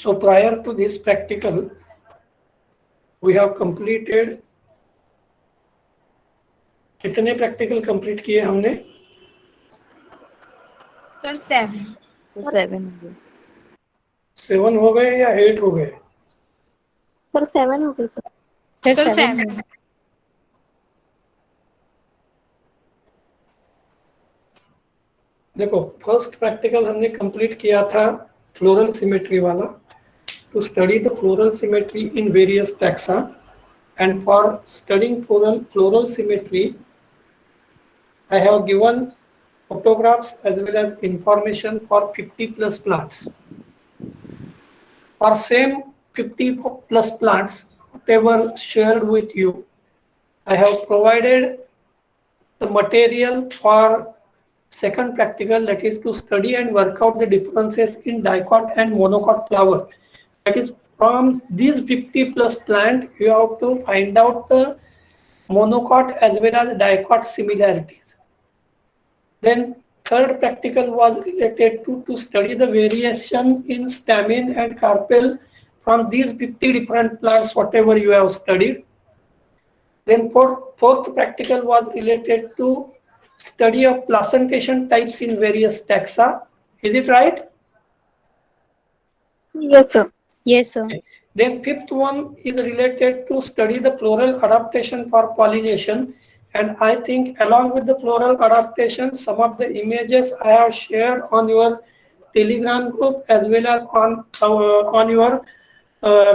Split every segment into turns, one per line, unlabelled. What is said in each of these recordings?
So prior to this practical, we have completed, कितने practical complete किए हमने?
Sir 7.
Sir 7 हो गए.
7 हो गए या 8 हो गए?
सर 7 हो गए सर.
सर 7.
देखो, फर्स्ट प्रैक्टिकल हमने कंप्लीट किया था फ्लोरल सिमेट्री वाला, to study the floral symmetry in various taxa, and for studying floral symmetry I have given photographs as well as information for 50 plus plants. For same 50 plus plants, whatever shared with you, I have provided the material for second practical, that is to study and work out the differences in dicot and monocot flower. That is, from these 50 plus plant, you have to find out the monocot as well as dicot similarities. Then third practical was related to study the variation in stamen and carpel from these 50 different plants, whatever you have studied. Then fourth practical was related to study of placentation types in various taxa. Is it right?
Yes sir.
Yes, sir.
Then fifth one is related to study the floral adaptation for pollination. And I think along with the floral adaptation, some of the images I have shared on your Telegram group as well as on your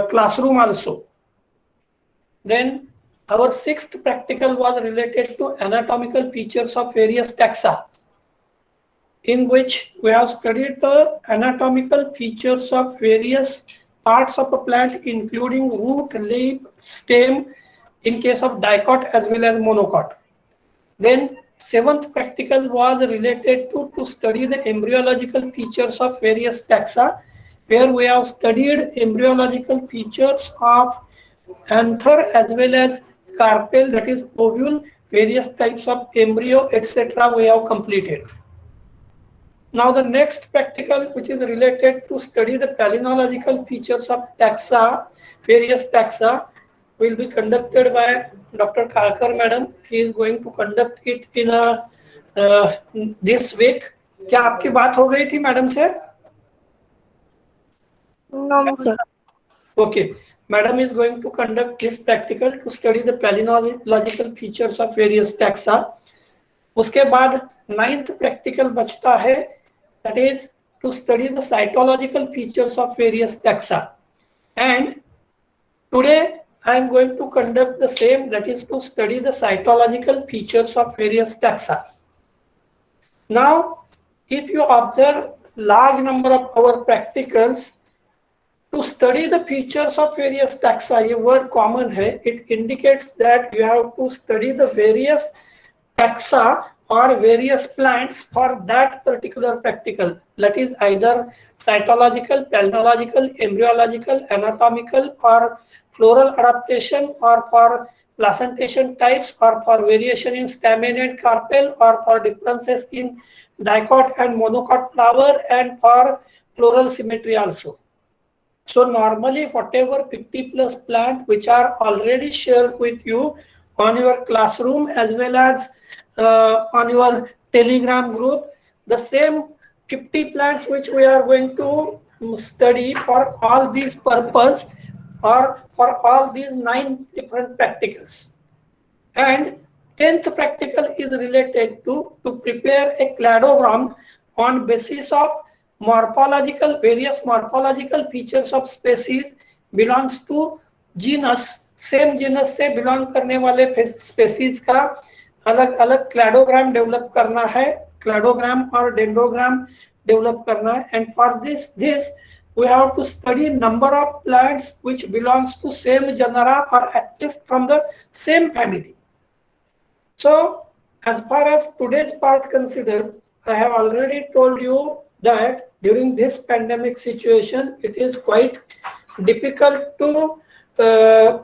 classroom also. Then our sixth practical was related to anatomical features of various taxa, in which we have studied the anatomical features of various parts of a plant, including root, leaf, stem, in case of dicot as well as monocot. Then seventh practical was related to study the embryological features of various taxa, where we have studied embryological features of anther as well as carpel, that is ovule, various types of embryo, etc. we have completed. Now the next practical, which is related to study the palynological features of taxa, various taxa, will be conducted by Dr. Kalkar madam. He is going to conduct it in this week. क्या आपकी बात हो गई थी madam से?
No sir.
Okay, madam is going to conduct this practical to study the palynological features of various taxa. उसके बाद 9th practical बचता है, that is to study the cytological features of various taxa. And today I am going to conduct the same, that is to study the cytological features of various taxa. Now, if you observe large number of our practicals, to study the features of various taxa, a word common hai, it indicates that you have to study the various taxa or various plants for that particular practical. That is either cytological, palynological, embryological, anatomical, or floral adaptation, or for placentation types, or for variation in stamen and carpel, or for differences in dicot and monocot flower, and for floral symmetry also. So normally whatever 50 plus plant which are already shared with you on your classroom as well as on your Telegram group, the same 50 plants which we are going to study for all these purpose or for all these 9 different practicals. And 10th practical is related to prepare a cladogram on basis of various morphological features of species belongs to genus, same genus से belong करने वाले species का अलग अलग cladogram develop करना है, cladogram और dendrogram develop करना है. And for this we have to study number of plants which belongs to same genera or at least from the same family. So as far as today's part considered, I have already told you that during this pandemic situation, it is quite difficult to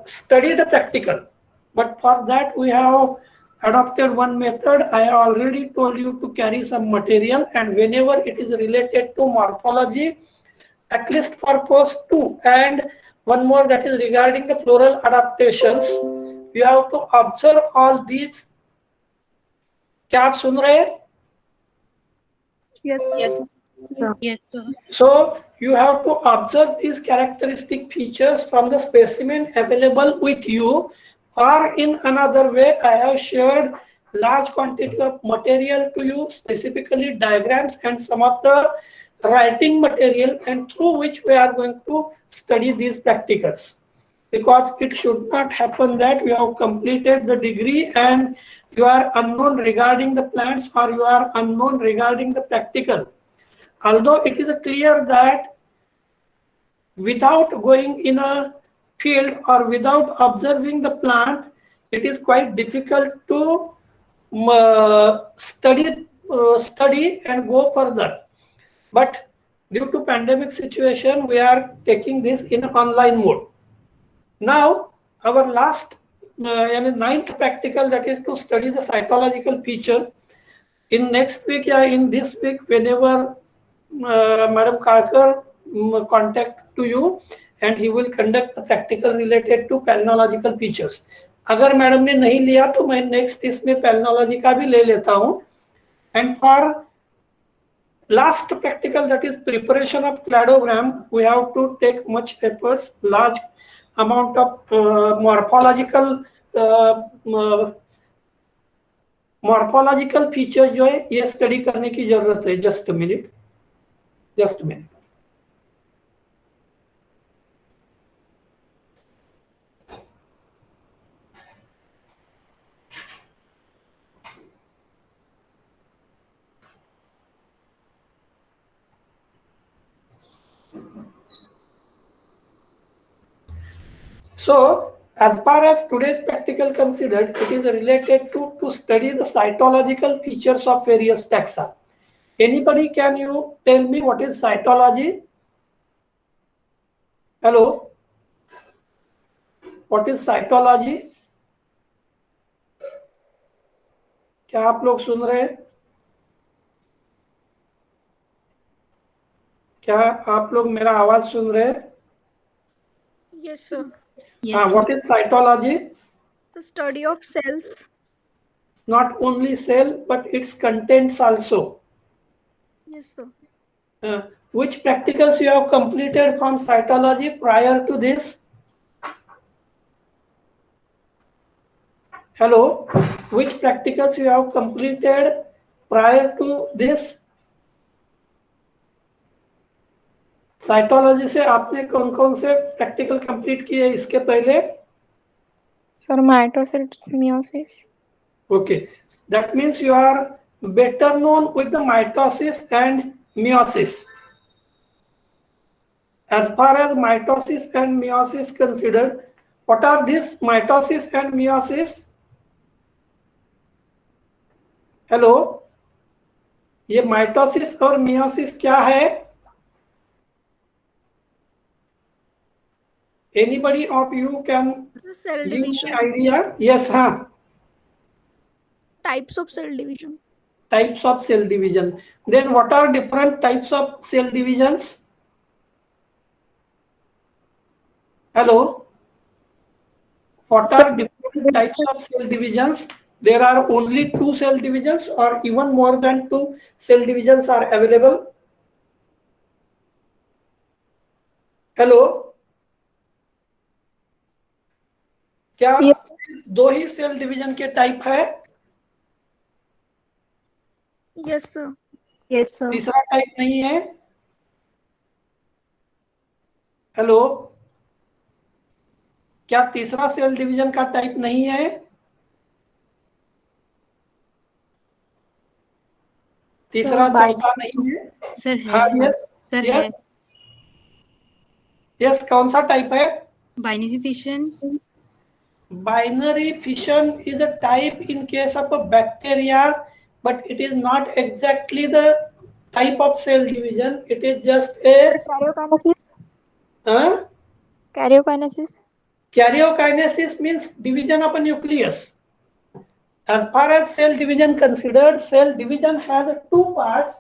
study the practical. But for that, we have adopted one method. I have already told you to carry some material, and whenever it is related to morphology at least for post 2. And one more, that is regarding the plural adaptations. You have to observe all these. क्या आप सुन रहे हैं?
Yes. Yes.
Yes, sir.
So you have to observe these characteristic features from the specimen available with you, or in another way, I have shared large quantity of material to you, specifically diagrams and some of the writing material, and through which we are going to study these practicals. Because it should not happen that you have completed the degree and you are unknown regarding the plants, or you are unknown regarding the practical. Although it is clear that without going in a field or without observing the plant, it is quite difficult to study and go further. But due to pandemic situation, we are taking this in online mode. Now, our last ninth practical, that is to study the cytological feature. In next week, in this week, whenever Madam Karkar contact to you, and he will conduct the practical related to palynological features. अगर madam ने नहीं लिया तो मैं next इसमें palynology का भी ले लेता हूँ. And for last practical, that is preparation of cladogram, we have to take much efforts, large amount of morphological feature जो है ये स्टडी करने की जरूरत है. Just a minute. So, as far as today's practical considered, it is related to study the cytological features of various taxa. Anybody, can you tell me what is cytology? Hello? What is cytology? क्या आप लोग सुन रहे हैं? क्या आप लोग मेरा आवाज सुन रहे हैं?
Yes, sir.
Yes,
What is cytology?
The study of cells.
Not only cell, but its contents also.
Yes, sir.
Which practicals you have completed from cytology prior to this? Hello? Which practicals you have completed prior to this? Cytology से आपने कौन कौन से practical complete किए इसके पहले?
sir, mitosis, meiosis.
Okay, that means you are better known with the mitosis and meiosis. As far as mitosis and meiosis considered, what are these mitosis and meiosis? Hello, ये mitosis और meiosis क्या है? Anybody of you can
Cell
give me
division.
idea? Yes, हाँ.
Types of cell divisions.
Types of cell division. Then what are different types of cell divisions? Hello? What are different types of cell divisions? There are only 2 cell divisions, or even more than 2 cell divisions are available. Hello? क्या 2 ही cell division के type है?
Yes, sir. Yes, sir.
तीसरा type नहीं है? Hello, क्या तीसरा cell division का type नहीं है? तीसरा चौथा नहीं है?
Sir,
हाँ,
है.
यस
Sir,
यस
है.
यस, कौन सा टाइप है?
Binary fission.
Binary fission is a type in case of a bacteria, but it is not exactly the type of cell division. It is just a
Karyokinesis.
huh?
Karyokinesis.
Karyokinesis means division of a nucleus. As far as cell division considered, cell division has 2 parts.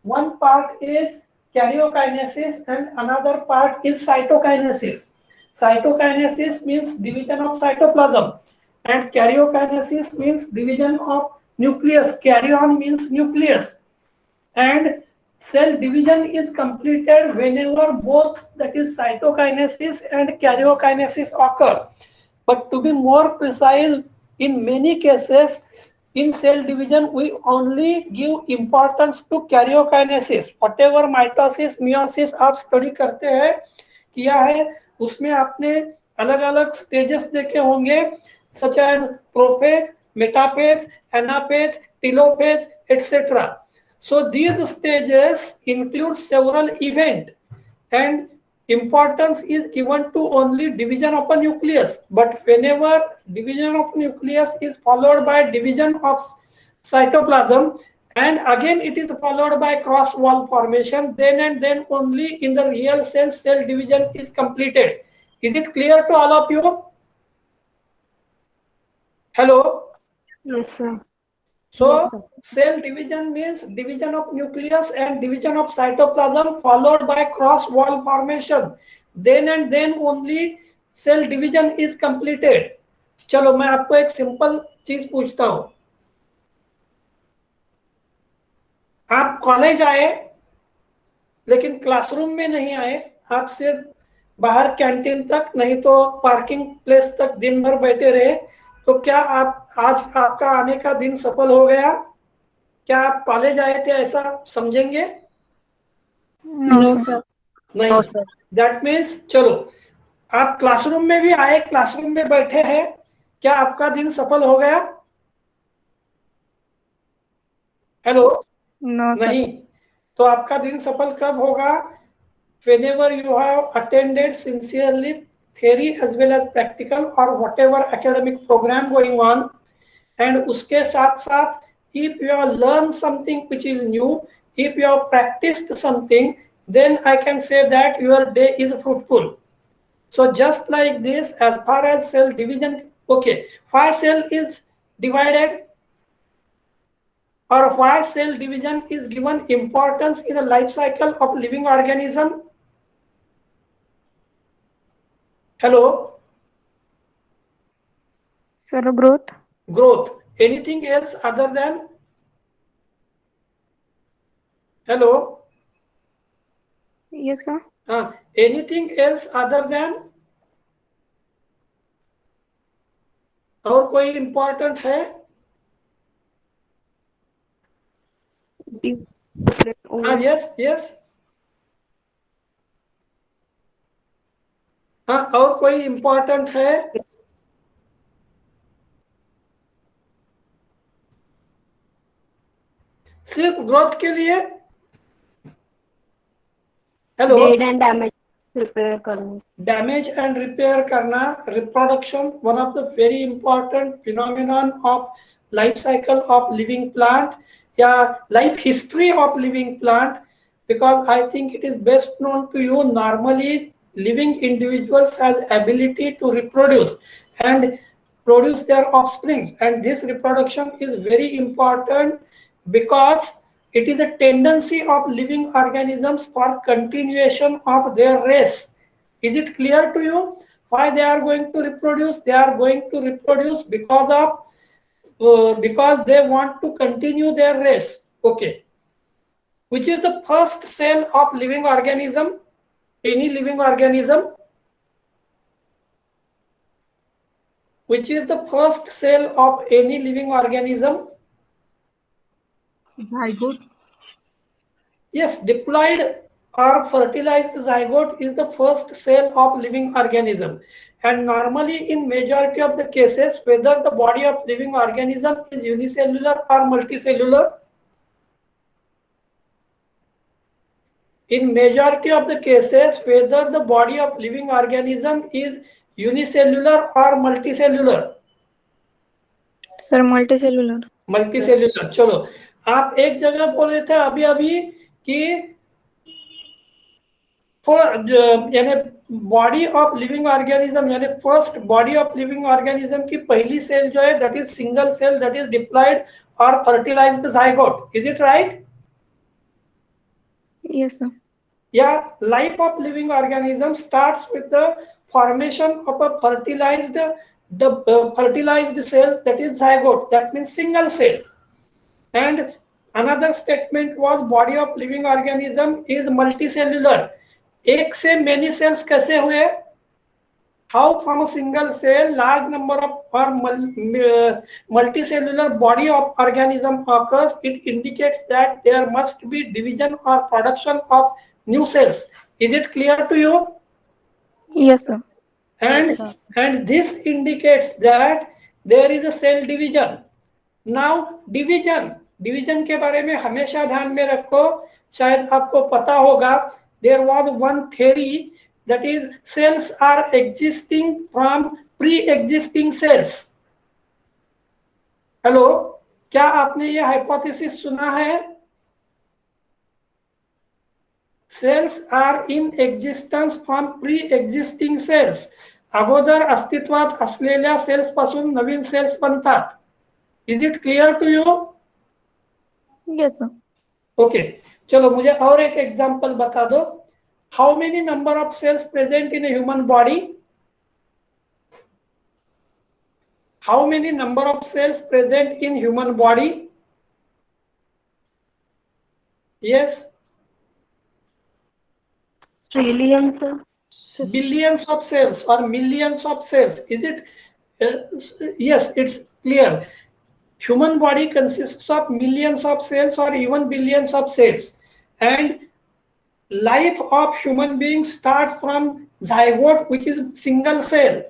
One part is karyokinesis and another part is cytokinesis. Cytokinesis means division of cytoplasm and karyokinesis means division of nucleus. Karyon means nucleus. And cell division is completed whenever both, that is cytokinesis and karyokinesis, occur. But to be more precise, in many cases in cell division we only give importance to karyokinesis. Whatever mitosis meiosis आप study करते हैं किया है उसमें आपने अलग अलग stages देखे होंगे, such as prophase, metaphase, anaphase, telophase, etc. So these stages include several events and importance is given to only division of a nucleus. But whenever division of nucleus is followed by division of cytoplasm and again it is followed by cross wall formation, then and then only in the real sense cell division is completed. Is it clear to all of you? Hello?
Yes, sir.
So
Yes, sir.
cell division means division of nucleus and division of cytoplasm followed by cross wall formation. Then and then only cell division is completed. चलो मैं आपको एक simple चीज पूछता हूं. आप college आए लेकिन क्लासरूम में नहीं आए, आप सिर्फ बाहर कैंटीन तक नहीं तो पार्किंग प्लेस तक दिन भर बैठे रहे, तो क्या आप आज आपका आने का दिन सफल हो गया? क्या आप कॉलेज आए थे ऐसा समझेंगे?
No, sir.
नहीं. दैट मीन्स चलो आप क्लासरूम में भी आए, क्लासरूम में बैठे हैं, क्या आपका दिन सफल हो गया? हेलो?
No, sir.
नहीं. तो आपका दिन सफल कब होगा? Whenever you have attended sincerely theory as well as practical or whatever academic program going on, and उसके साथ साथ if you have learned something which is new, if you have practiced something, then I can say that your day is fruitful. So just like this, as far as cell division, okay, why cell is divided or why cell division is given importance in the life cycle of living organism? Hello?
Sir, growth.
Growth. Anything else other than? Hello?
Yes, sir.
Anything else other than? और कोई important है? Yes, yes. और कोई important है? सिर्फ growth के लिए? Hello? Damage and repair करना, reproduction, one of the very important phenomenon of life cycle of living plant या life history of living plant, because I think it is best known to you. Normally living individuals has ability to reproduce and produce their offspring, and this reproduction is very important because it is a tendency of living organisms for continuation of their race. Is it clear to you why they are going to reproduce? They are going to reproduce because of because they want to continue their race. Okay. Which is the first cell of living organism? Any living organism? Which is the first cell of any living organism?
Zygote.
Yes, diploid or fertilized zygote is the first cell of living organism. And normally in majority of the cases, whether the body of living organism is unicellular or multicellular, in majority of the cases, whether the body of living organism is unicellular or multicellular.
Sir, multicellular.
Multicellular. चलो आप एक जगह बोले थे अभी अभी कि यानी बॉडी ऑफ लिविंग ऑर्गेनिज्म यानी first body of living organism की पहली सेल जो है that is single cell, that is diploid और fertilised zygote. Is it right?
Yes, sir.
Yeah, life of living organism starts with the formation of a fertilized cell, that is zygote, that means single cell. And another statement was body of living organism is multicellular. एक से many cells कैसे हुए? How from a single cell large number of or multicellular body of organism occurs? It indicates that there must be division or production of new cells. Is it clear to you?
Yes, sir.
And this indicates that there is a cell division. Now division के बारे में हमेशा ध्यान में रखो, शायद आपको पता होगा, there was one theory, that is cells are existing from pre-existing cells. Hello, क्या आपने ये हाइपोथेसिस सुना है? Cells are in existence from pre-existing cells. अगोदर अस्तित्वात असलेल्या सेल्स पासून नवीन सेल्स बनतात. Is it clear to you?
Yes, sir.
Okay. चलो मुझे और एक एग्जांपल बता दो. How many number of cells present in a human body? How many number of cells present in human body? Yes.
Trillions, sir.
Billions of cells or millions of cells. Is it? Yes, it's clear. Human body consists of millions of cells or even billions of cells, and life of human beings starts from zygote, which is single cell,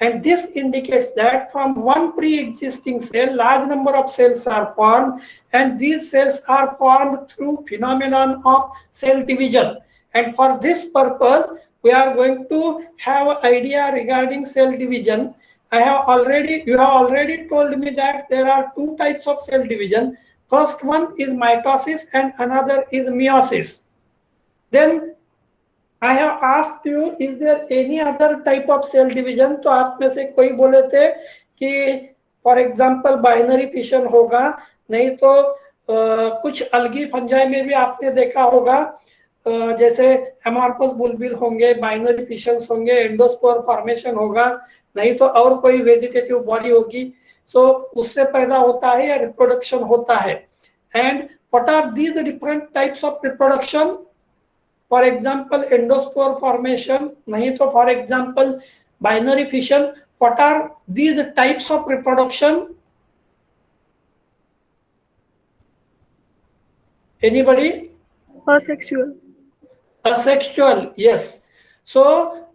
and this indicates that from one pre-existing cell large number of cells are formed, and these cells are formed through phenomenon of cell division. And for this purpose we are going to have an idea regarding cell division. You have already told me that there are two types of cell division. First one is mitosis and another is meiosis. Then I have asked you, is there any other type of cell division? तो आप में से कोई बोले थे कि for example binary fission होगा, नहीं तो कुछ अलगी फंजाई में भी आपने देखा होगा, जैसे एमॉर्फस बुलबिल होंगे, बाइनरी फिशंस होंगे, एंडोस्पोर फॉर्मेशन होगा, नहीं तो और कोई वेजिटेटिव बॉडी होगी, सो उससे पैदा होता है या रिप्रोडक्शन होता है. And what are these different types of reproduction? For example endospore formation, नहीं तो for example binary fission. What are these types of reproduction? Anybody? Asexual, yes. So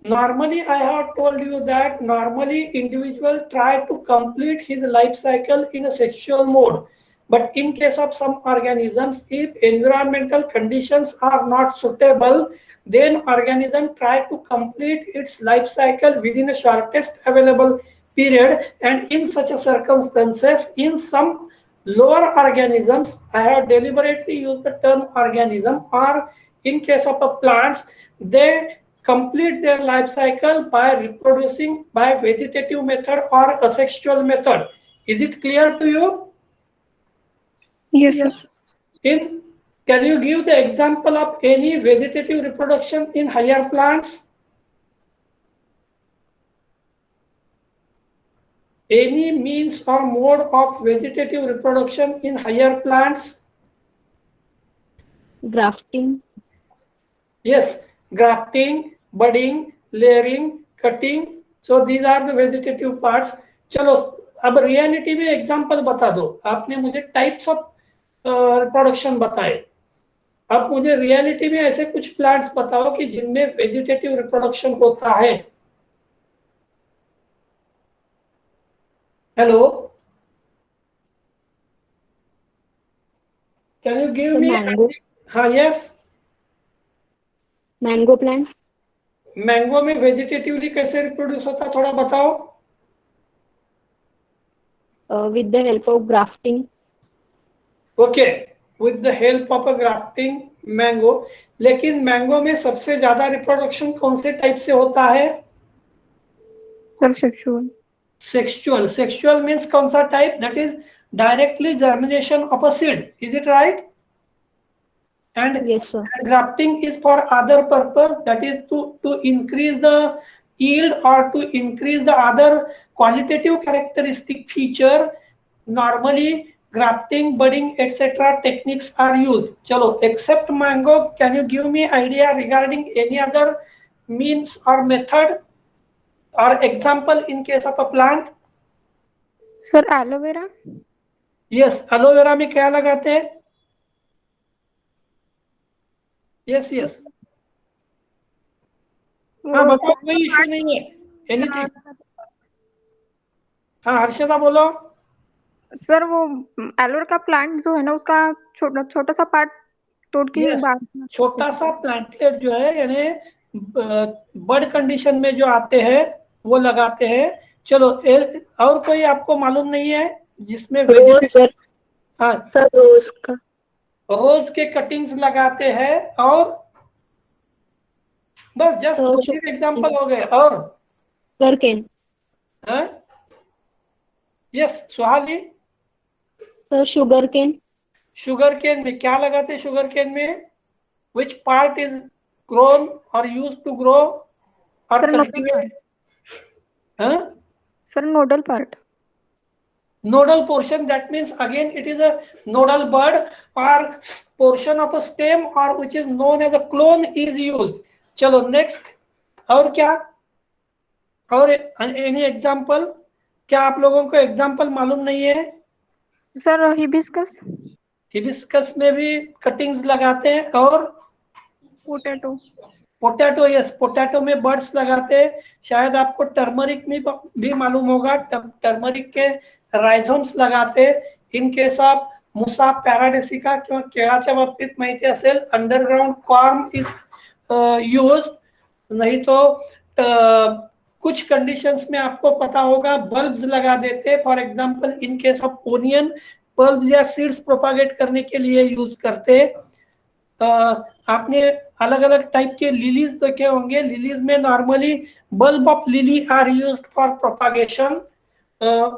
normally I have told you that normally individual try to complete his life cycle in a sexual mode. But in case of some organisms, if environmental conditions are not suitable, then organism try to complete its life cycle within the shortest available period. And in such a circumstances, in some lower organisms, I have deliberately used the term organism, or in case of plants, they complete their life cycle by reproducing by vegetative method or asexual method. Is it clear to you?
Yes, sir.
Can you give the example of any vegetative reproduction in higher plants? Any means or mode of vegetative reproduction in higher plants?
Grafting.
Yes, grafting, budding, layering, cutting. So these are the vegetative parts. चलो अब reality में example बता दो. आपने मुझे types of reproduction बताए, अब मुझे रियलिटी में ऐसे कुछ प्लांट्स बताओ कि जिनमें वेजिटेटिव रिप्रोडक्शन होता है. Hello, can you give me? हाँ, यस.
Mango plant.
मैंगो में वेजिटेटिवली कैसे रिप्रोड्यूस होता है, थोड़ा बताओ.
With the help of grafting.
Okay, with the help of a grafting mango. लेकिन मैंगो में सबसे ज्यादा रिप्रोडक्शन कौन से टाइप से होता है?
Sir sexual.
सेक्सुअल मीन्स कौन सा type? That is directly germination of a seed. Is it right? and
Yes, sir.
grafting is for other purpose, that is to increase the yield or to increase the other qualitative characteristic feature. Normally grafting, budding, etc. techniques are used. Chalo, except mango, can you give me idea regarding any other means or method or example in case of a plant?
Sir aloe vera.
Yes, aloe vera में क्या लगाते हैं? Yes, yes. हाँ बताओ, कोई issue नहीं है. Anything. हाँ हर्षदा बोलो.
सर वो एलोवेरा का प्लांट जो है ना, उसका छोटा छोटा सा पार्ट तोड़ के
Yes, छोटा सा प्लांटलेट जो है यानी बर्ड कंडीशन में जो आते हैं वो लगाते हैं. चलो और कोई आपको मालूम नहीं है जिसमें
सर.
हाँ
सर रोज का.
रोज के कटिंग्स लगाते हैं. और बस जस्ट दो तीन एग्जांपल हो गए. और
सर केन.
यस सुहाली.
Sir sugar cane.
Sugar cane में क्या लगाते हैं? शुगर केन में which part is grown or used to grow or cultivate?
Sir nodal part.
Nodal portion, that means again it is a nodal bud or portion of a stem or which is known as a clone is used. चलो next. और क्या? और any example? क्या आप लोगों को example मालूम नहीं है?
Sir hibiscus.
हिबिस्कस में भी कटिंग्स लगाते हैं. और
पोटैटो.
पोटैटो, यस पोटैटो में बर्ड्स लगाते हैं. शायद आपको टर्मरिक में भी मालूम होगा. टर्मरिक के रायझोम्स लगाते हैं. इन केस ऑफ मुसा पॅराडेसिका किंवा केळाच्या बाबतीत माहिती असेल अंडरग्राउंड कॉर्न इज यूज. नहीं तो कुछ कंडीशंस में आपको पता होगा बल्ब्स लगा देते. For example in case of onion bulbs या सीड्स प्रोपागेट करने के लिए यूज करते. आपने अलग अलग टाइप के लिलीज देखे होंगे. लिलीज में normally bulb of lily are used for propagation.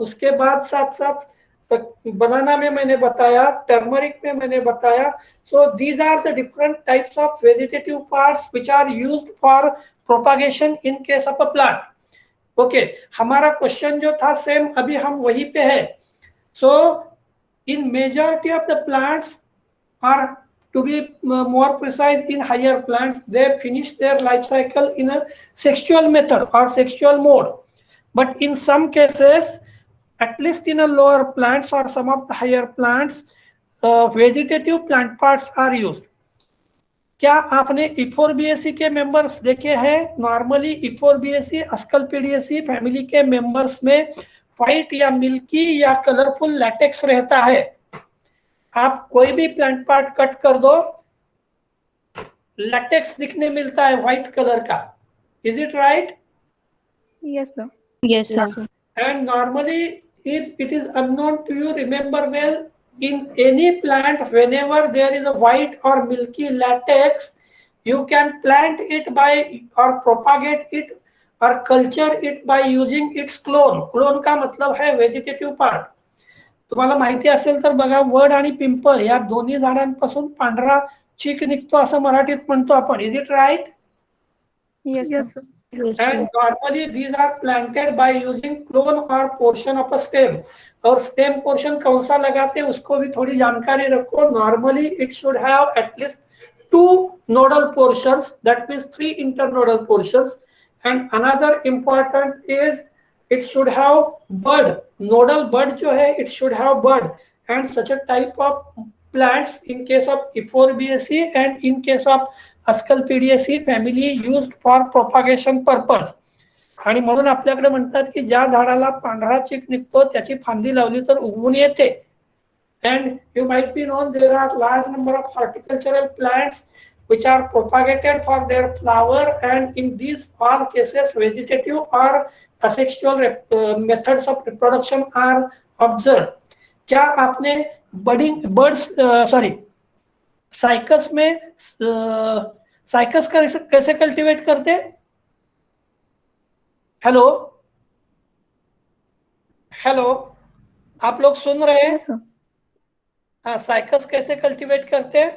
उसके बाद साथ साथ बनाना में मैंने बताया, टर्मरिक में मैंने बताया. So these are the different types of vegetative parts which are used for propagation in case of a plant. Okay, हमारा क्वेश्चन जो था सेम अभी हम वहीं पे है. So in majority of the plants are, to be more precise, in higher plants, they finish their life cycle in a sexual method or sexual mode. But in some cases, at least in a lower plants or some of the higher plants, vegetative plant parts are used. क्या आपने इफोरबिएसी के members देखे हैं? Normally इफोरबिएसी अस्कलपिडिएसी family के members में white या milky या colourful latex रहता है. आप कोई भी प्लांट पार्ट कट कर दो, लैटेक्स दिखने मिलता है व्हाइट कलर का. Is it right?
Yes sir.
Yes, sir.
And normally if it is unknown to you, remember well, in any plant whenever there is a white or milky latex, you can plant it by or propagate it or culture it by using its clone. Clone का मतलब है vegetative part. तुम्हाला माहिती असेल तर बघा, वड आणि पिंपळ या दोन्ही झाडांपासून पांढरा चीक निघतो असं मराठीत म्हणतो आपण. Is it right?
Yes sir.
And normally these are planted by using clone or portion of a stem. और स्टेम पोर्शन कौन सा लगाते हैं उसको भी थोड़ी जानकारी रखो. Normally it should have at least 2 nodal portions, that means 3 internodal portions, and another important is it should have bud. Nodal bud जो है it should have bud, and such a type of plants in case of Euphorbia and in case of Asclepiaceae family used for propagation purpose. आणि म्हणून आपल्याकडे म्हणतात की ज्या झाडाला पांढरा चीक निघतो त्याची फांदी लावली तर उगवून येते. And you might be known there are large number of horticultural plants which are propagated for their flower, and in these all cases vegetative or asexual methods of reproduction are observed. क्या आपने budding birds cycas में cycas कैसे cultivate करते? Hello hello, आप लोग सुन रहे हैं?
Yes sir.
हाँ, साइकस कैसे कल्टीवेट करते हैं?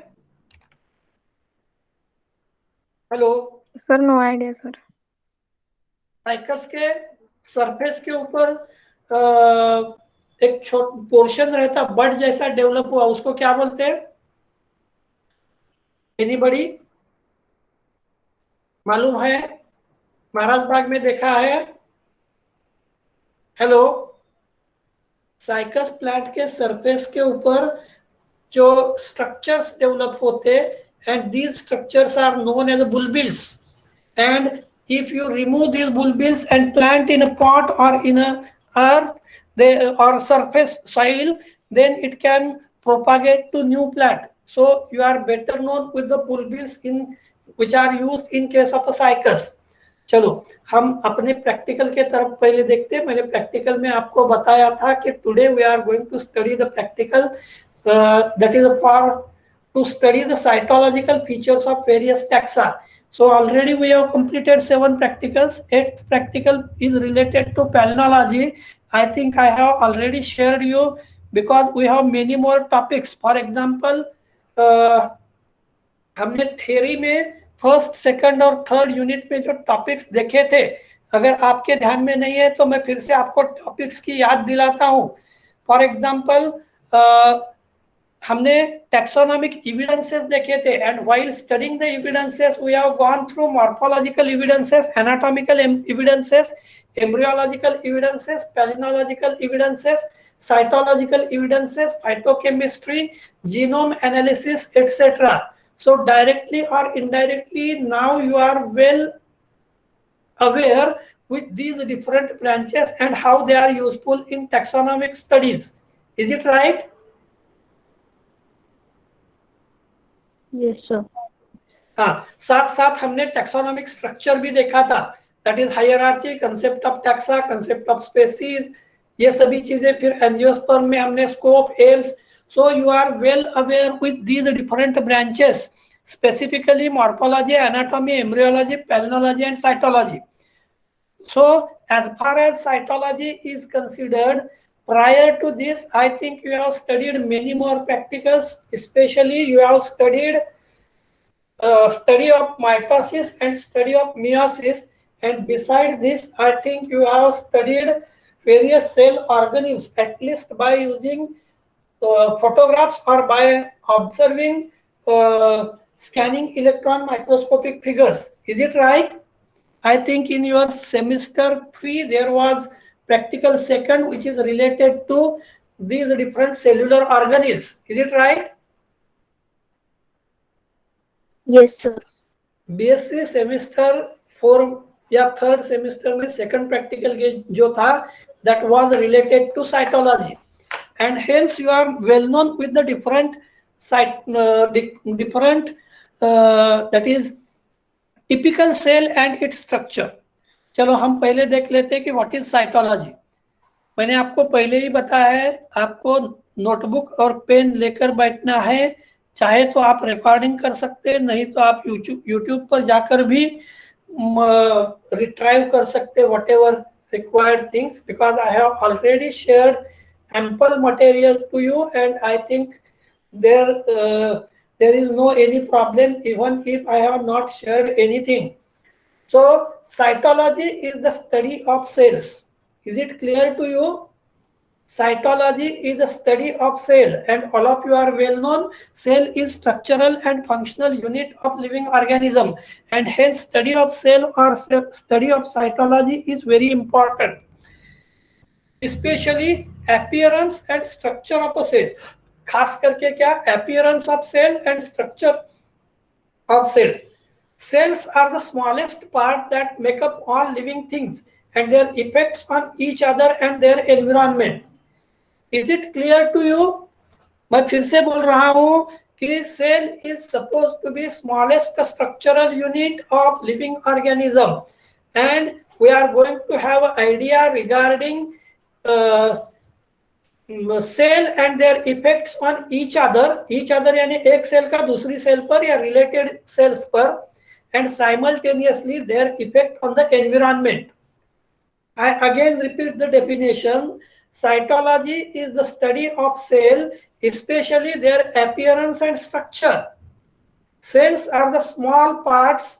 Hello,
sir no idea sir.
Cycas के सरफेस के ऊपर एक छोटा पोर्शन रहता, बड जैसा डेवलप हुआ, उसको क्या बोलते हैं? एनीबडी मालूम है? महाराज बाग में देखा है? हेलो, साइकस प्लांट के सरफेस के ऊपर जो स्ट्रक्चर्स डेवलप होते, and these structures are known as bulbils, and if you remove these bulbils and plant in a pot or in a earth, they or surface soil, then it can propagate to new plant. So you are better known with the bulbils in which are used in case of a cycas. चलो हम अपने practical के तरफ पहले देखते हैं। मैंने practical में आपको बताया था कि today we are going to study the practical that is for to study the cytological features of various taxa. So already we have completed 7 practicals. 8th practical is related to palynology. I think I have already shared you because we have many more topics. For example, हमने theory में first, second और third unit में जो topics देखे थे, अगर आपके ध्यान में नहीं है तो मैं फिर से आपको टॉपिक्स की याद दिलाता हूँ. फॉर एग्जाम्पल हमने टैक्सोनॉमिक एविडेंसेस देखे थे, and while studying the evidences we have gone through morphological evidences, anatomical evidences, embryological evidences, palynological evidences, cytological evidences, phytochemistry, genome analysis, etc. So directly or indirectly now you are well aware with these different branches and how they are useful in taxonomic studies. Is it right?
Yes sir.
हाँ, साथ साथ हमने taxonomic structure भी देखा था, that is hierarchy, concept of taxa, concept of species, ये सभी चीजें. फिर एंजियोस्पर्म में हमने scope, aims. So you are well aware with these different branches, specifically morphology, anatomy, embryology, palynology and cytology. So as far as cytology is considered, prior to this I think you have studied many more practicals, especially you have studied study of mitosis and study of meiosis, and beside this I think you have studied various cell organelles, at least by using photographs or by observing scanning electron microscopic figures. Is it right? I think in your semester 3 there was practical second which is related to these different cellular organelles. Is it right?
Yes sir.
BSc semester 4 या third semester में second practical जो था, that was related to cytology, and hence you are well known with the different that is typical cell and its structure. चलो हम पहले देख लेते हैं कि व्हाट इज साइटोलॉजी. मैंने आपको पहले ही बताया है, आपको नोटबुक और पेन लेकर बैठना है. चाहे तो आप रिकॉर्डिंग कर सकते हैं, नहीं तो आप यूट्यूब पर जाकर भी रिट्राइव कर सकते, whatever required things, because I have already shared ample material to you, and I think there is no any problem even if I have not shared anything. So cytology is the study of cells. Is it clear to you? Cytology is the study of cell, and all of you are well known, cell is structural and functional unit of living organism, and hence study of cell or study of cytology is very important, especially appearance and structure of a cell. खास करके क्या, appearance of cell and structure of cell. Cells are the smallest part that make up all living things and their effects on each other and their environment. Is it clear to you? मैं फिर से बोल रहा हूँ कि cell is supposed to be smallest structural unit of living organism, and we are going to have an idea regarding cell and their effects on each other. Each other यानी एक cell का दूसरी सेल पर या related cells पर, and simultaneously their effect on the environment. I again repeat the definition. Cytology is the study of cell, especially their appearance and structure. Cells are the small parts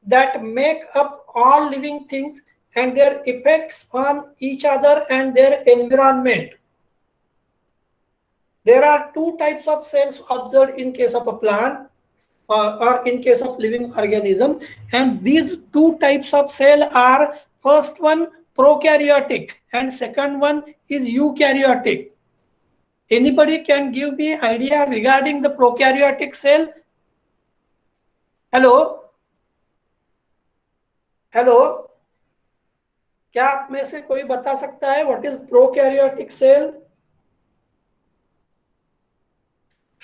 that make up all living things and their effects on each other and their environment. There are two types of cells observed in case of a plant or in case of living organism, and these two types of cell are, first one prokaryotic and second one is eukaryotic. Anybody can give me idea regarding the prokaryotic cell? Hello hello, क्या आप में से कोई बता सकता है what is prokaryotic cell?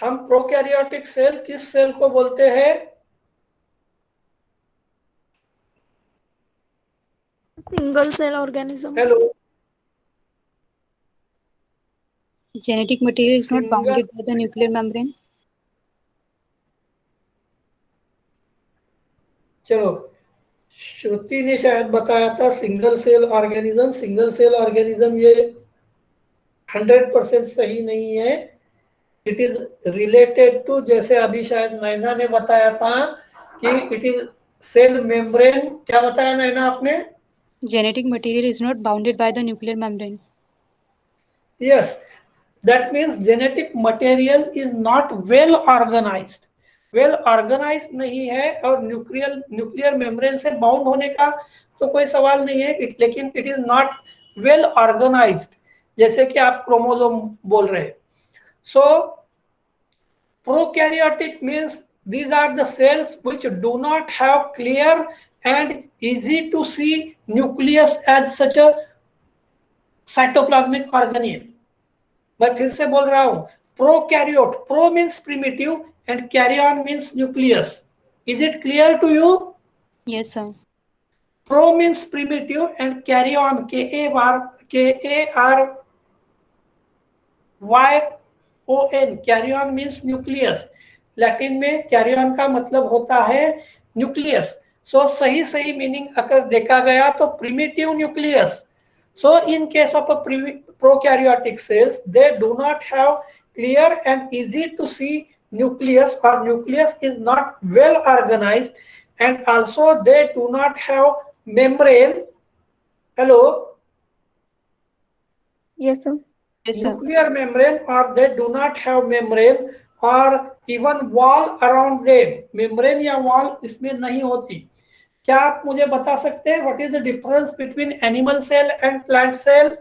हम prokaryotic cell किस सेल को बोलते हैं?
Single cell organism.
Hello,
Genetic material is not
Single-
bounded by the nuclear membrane.
चलो, श्रुति ने शायद बताया था single cell organism. Single cell organism ये 100% सही नहीं है। इट इज रिलेटेड टू, जैसे अभी शायद नैना ने बताया था कि इट इज सेल मेम्ब्रेन। क्या बताया नैना आपने?
Genetic material is not bounded by the nuclear membrane.
Yes, that means genetic material is not well organized. Well organize नहीं है और न्यूक्लियर मेम्ब्रेन से बाउंड होने का तो कोई सवाल नहीं है, लेकिन it is not well organised, जैसे कि आप क्रोमोसोम बोल रहे हैं। So prokaryotic means these are the cells which do not have clear and easy to see nucleus as such a cytoplasmic organism. मैं फिर से बोल रहा हूं, prokaryote, pro means primitive and carrion means nucleus. Is it clear to you?
Yes, sir.
Pro means primitive and carrion, K-A-R-Y-O-N, carrion means nucleus. Latin में carrion का मतलब होता है nucleus. So सही मीनिंग अगर देखा गया तो primitive nucleus. So in case of a prokaryotic cells, they do not have clear and easy to see nucleus, or nucleus is not well organized, and also they do not have membrane. Hello?
Yes, sir.
Yes, sir.
Nuclear membrane, or they do not have membrane or even wall around them. Membrane या wall इसमें नहीं होती। क्या आप मुझे बता सकते हैं what is the difference between animal cell and plant cell?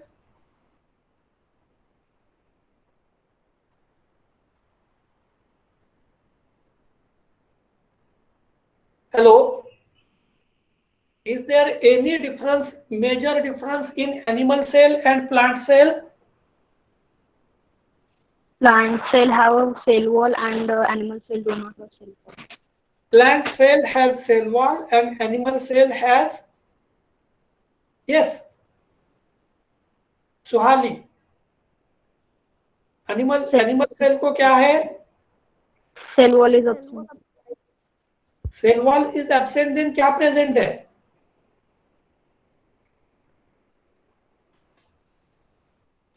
Hello? Is there any difference, major difference in animal cell and plant cell?
Plant cell have a cell wall and animal cell do not have cell wall.
Plant cell has cell wall and animal cell has, yes, Suhali, animal cell को क्या है?
Cell wall is absent.
Cell wall is absent, then क्या present है?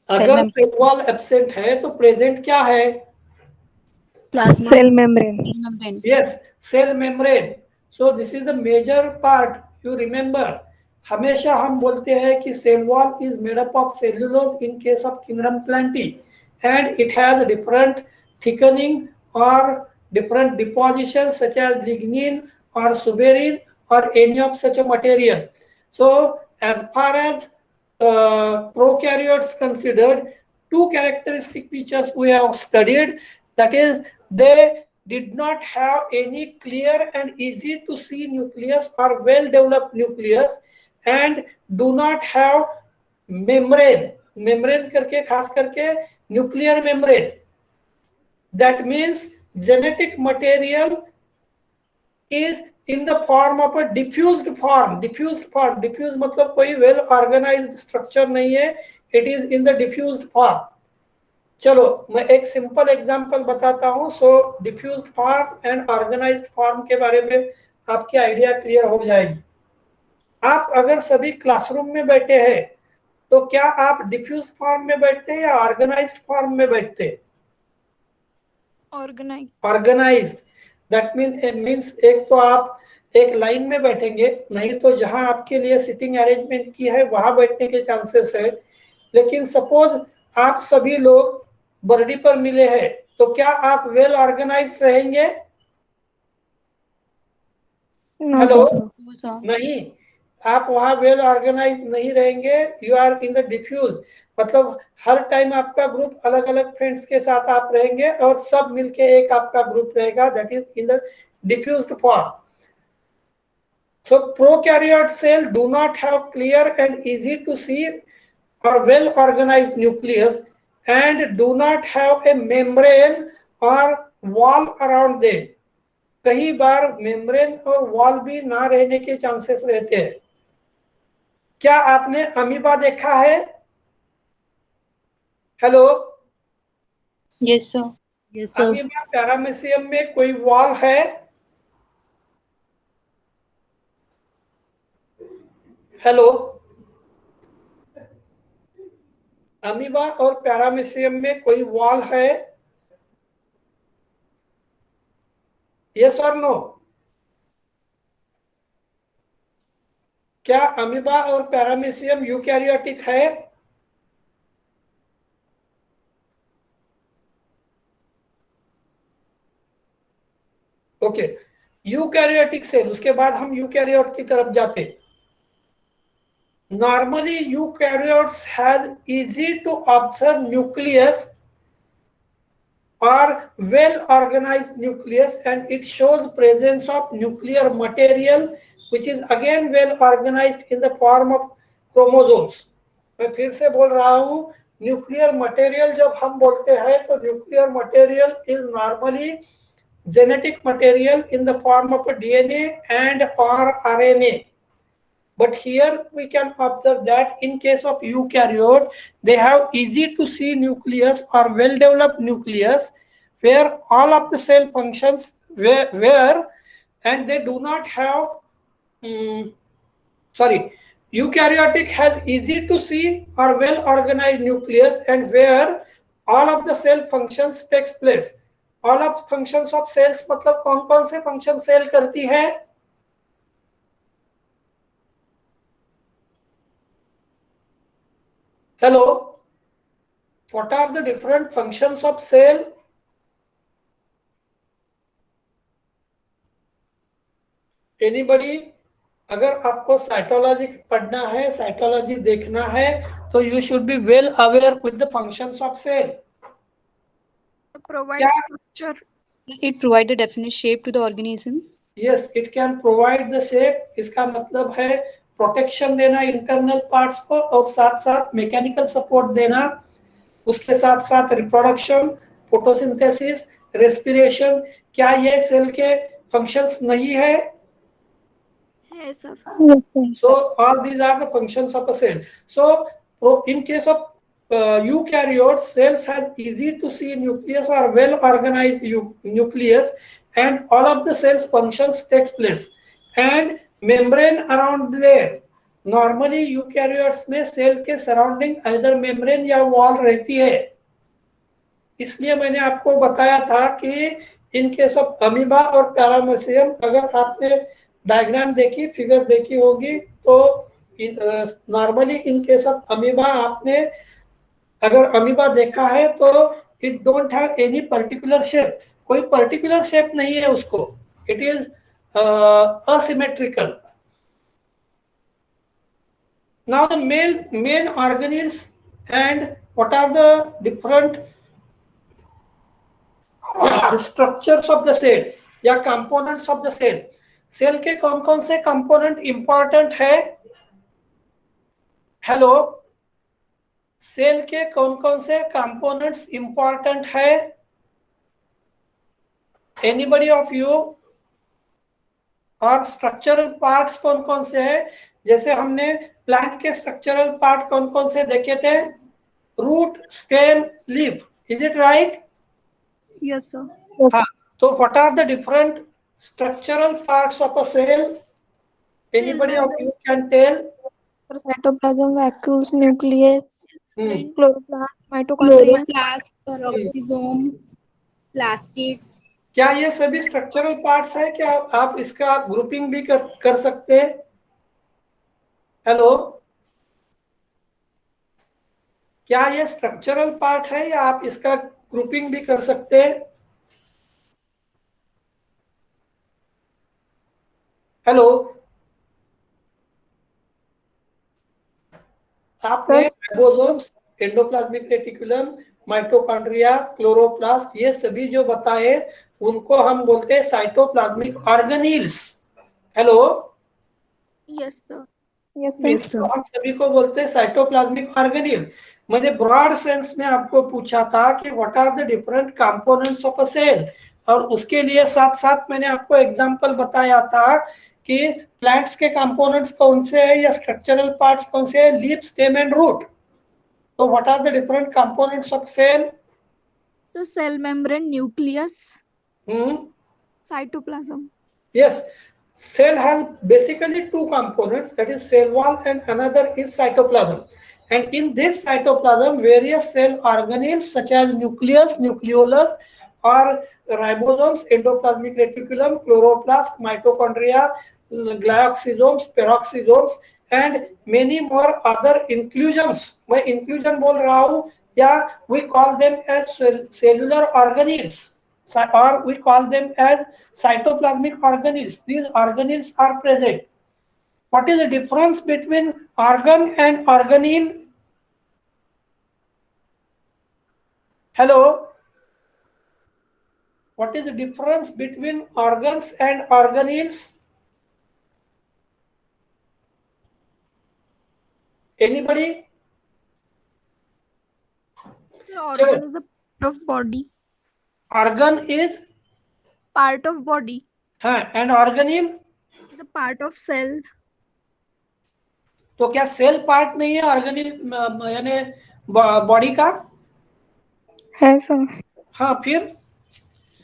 अगर cell wall absent है तो present क्या है?
Plasma.
Cell membrane.
Membrane.
Yes, cell membrane. So this is the major part. You remember, हमेशा हम बोलते हैं कि cell wall is made up of cellulose in case of Kingdom Plantae, and it has different thickening or different depositions such as lignin or suberin or any of such a material. So as far as prokaryotes considered, two characteristic features we have studied, that is they did not have any clear and easy to see nucleus or well developed nucleus, and do not have membrane करके खास करके nuclear membrane. That means genetic material is in the form of a diffused form. diffuse मतलब कोई well organized structure नहीं है, it is in the diffused form. चलो मैं एक सिंपल एग्जांपल बताता हूँ। So diffused form and organised form के बारे में आपकी आइडिया क्लियर हो जाएगी। आप अगर सभी क्लासरूम में बैठे हैं तो क्या आप डिफ्यूज्ड फॉर्म में बैठते हैं या ऑर्गेनाइज्ड फॉर्म में बैठते हैं?
Organized.
ऑर्गेनाइज्ड। दैट मीन्स एक तो आप एक लाइन में बैठेंगे, नहीं तो जहां आपके लिए सिटिंग अरेंजमेंट की है वहां बैठने के चांसेस है। लेकिन सपोज आप सभी लोग बर्डी पर मिले हैं, तो क्या आप वेल ऑर्गेनाइज्ड रहेंगे?
No
hello?
Sir.
No, sir.
नहीं, आप वहां वेल ऑर्गेनाइज नहीं रहेंगे। You are in the diffuse, मतलब हर टाइम आपका ग्रुप अलग अलग फ्रेंड्स के साथ आप रहेंगे और सब मिलके एक आपका ग्रुप रहेगा, that is in the diffused form. So prokaryote cell do not have clear and easy to see or well organized nucleus and do not have a membrane or wall around them. कई बार membrane और wall भी ना रहने के chances रहते हैं। क्या आपने अमीबा देखा है? Hello?
Yes, sir.
Yes, sir.
Amoeba paramecium में कोई वॉल है? हेलो? अमीबा और पैरामीशियम में कोई वॉल है? यस और नो? क्या अमीबा और पैरामीशियम यूकैरियोटिक है? ओके, यूकैरियोटिक सेल, उसके बाद हम यूकैरियोट की तरफ जाते हैं। Normally, eukaryotes has easy to observe nucleus or well-organized nucleus, and it shows presence of nuclear material, which is again well-organized in the form of chromosomes. मैं फिर से बोल रहा हूँ, न्यूक्लियर मटेरियल जब हम बोलते हैं तो nuclear material is normally genetic material in the form of a DNA and or RNA. But here we can observe that in case of eukaryote, they have easy to see nucleus or well developed nucleus where all of the cell functions where and they do not have eukaryotic has easy to see or well organized nucleus and where all of the cell functions takes place. All of functions of cells मतलब कौन कौन से function cell करती है? Hello, what are the different functions of cell? Anybody? अगर आपको cytology पढ़ना है, साइटोलॉजी देखना है, तो you should be well aware with the functions of cell.
Provide structure.
It provides a definite shape to the organism.
Yes, it can provide the shape. इसका मतलब है प्रोटेक्शन देना इंटरनल पार्ट्स को और साथ साथ मैकेनिकल सपोर्ट देना, उसके साथ साथ रिप्रोडक्शन, फोटोसिंथेसिस, रेस्पिरेशन। क्या ये सेल के फंक्शंस नहीं है?
Yes, sir.
So all these are the functions of a cell. So in case of eukaryotes, cells has easy to see nucleus or well organized nucleus, and all of the cells functions takes place and membrane around there. Normally eukaryotes में cell के surrounding either membrane या wall रहती है। इसलिए मैंने आपको बताया था कि इन केस ऑफ अमीबा और पैरामीशियम, अगर आपने डायग्राम देखी, फिगर देखी होगी, तो normally in case of amoeba आपने अगर अमीबा देखा है तो it don't have any particular shape, कोई पर्टिकुलर शेप नहीं है उसको, it is asymmetrical. Now the main organelles and what are the different structures of the cell या components of the cell? Cell के कौन कौन से कंपोनेंट इंपॉर्टेंट है? हेलो, सेल के कौन कौन से कंपोनेंट्स इंपॉर्टेंट है? Anybody of you? और स्ट्रक्चरल पार्ट्स कौन कौन से हैं? जैसे हमने प्लांट के स्ट्रक्चरल पार्ट कौन कौन से देखे थे? Root, stem, leaf, is it right?
Yes, sir.
हाँ, तो what are the different structural parts of a cell? Anybody of you can tell?
Cytoplasm, vacuoles, nucleus, chloroplast, mitochondria.
Chloroplast, peroxisome, plastids.
क्या ये सभी स्ट्रक्चरल पार्ट्स है? क्या आप इसका grouping भी कर सकते हैं? हेलो, क्या ये स्ट्रक्चरल पार्ट है या आप इसका ग्रुपिंग भी कर सकते हैं? हेलो, आपने ribosomes, endoplasmic reticulum, mitochondria, chloroplast, ये सभी जो बताए उनको हम बोलते हैं cytoplasmic organelles. Hello,
yes sir.
तो हम सभी को बोलते हैं साइटोप्लाज्मिक ऑर्गेनील। मैंने ब्रॉड सेंस में आपको पूछा था कि what are the different components of a cell, और उसके लिए साथ साथ मैंने आपको एग्जांपल बताया था कि प्लांट्स के कंपोनेंट्स कौन से हैं या स्ट्रक्चरल पार्ट्स कौन से हैं, लीफ, स्टेम एंड रूट। तो what are the different components of cell?
So cell membrane, nucleus,
Hmm.
cytoplasm.
Yes, cell has basically two components, that is cell wall and another is cytoplasm. And in this cytoplasm, various cell organelles such as nucleus, nucleolus, or ribosomes, endoplasmic reticulum, chloroplast, mitochondria, glyoxysomes, peroxisomes, and many more other inclusions. मैं inclusion बोल रहा हूँ, या we call them as cellular organelles, or we call them as cytoplasmic organelles. These organelles are present. What is the difference between organ and organelle? Hello? What is the difference between organs and organelles? Anybody?
So organ is a part of body.
Organ is
Part of body
and organelle?
is a part of cell.
तो क्या cell part नहीं है organelle यानी body का?
है sir.
हाँ, फिर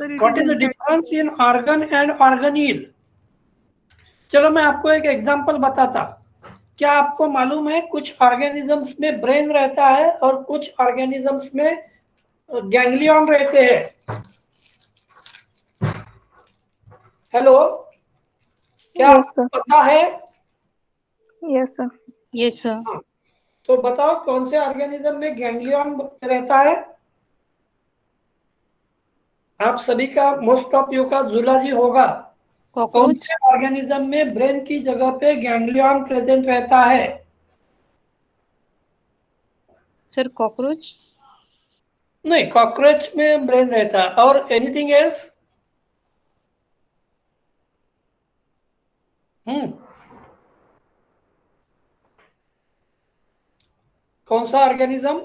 what is the difference in organ and organelle? चलो मैं आपको एक एग्जांपल बताता। क्या आपको मालूम है कुछ ऑर्गेनिजम्स में ब्रेन रहता है और कुछ ऑर्गेनिजम्स में गैंग्लियन रहते हैं? हेलो, क्या आपको पता है?
Yes sir.
Yes, sir.
तो बताओ कौन से ऑर्गेनिज्म में गैंग्लियन रहता है? आप सभी का मोस्ट ऑफ यू का जूलॉजी होगा। कौन
Cockroach.
से ऑर्गेनिज्म में ब्रेन की जगह पे गैंग्लियन प्रेजेंट रहता है?
Sir, cockroach.
नहीं, कॉकरोच में ब्रेन रहता है। और एनीथिंग एल्स? कौन सा ऑर्गेनिज्म?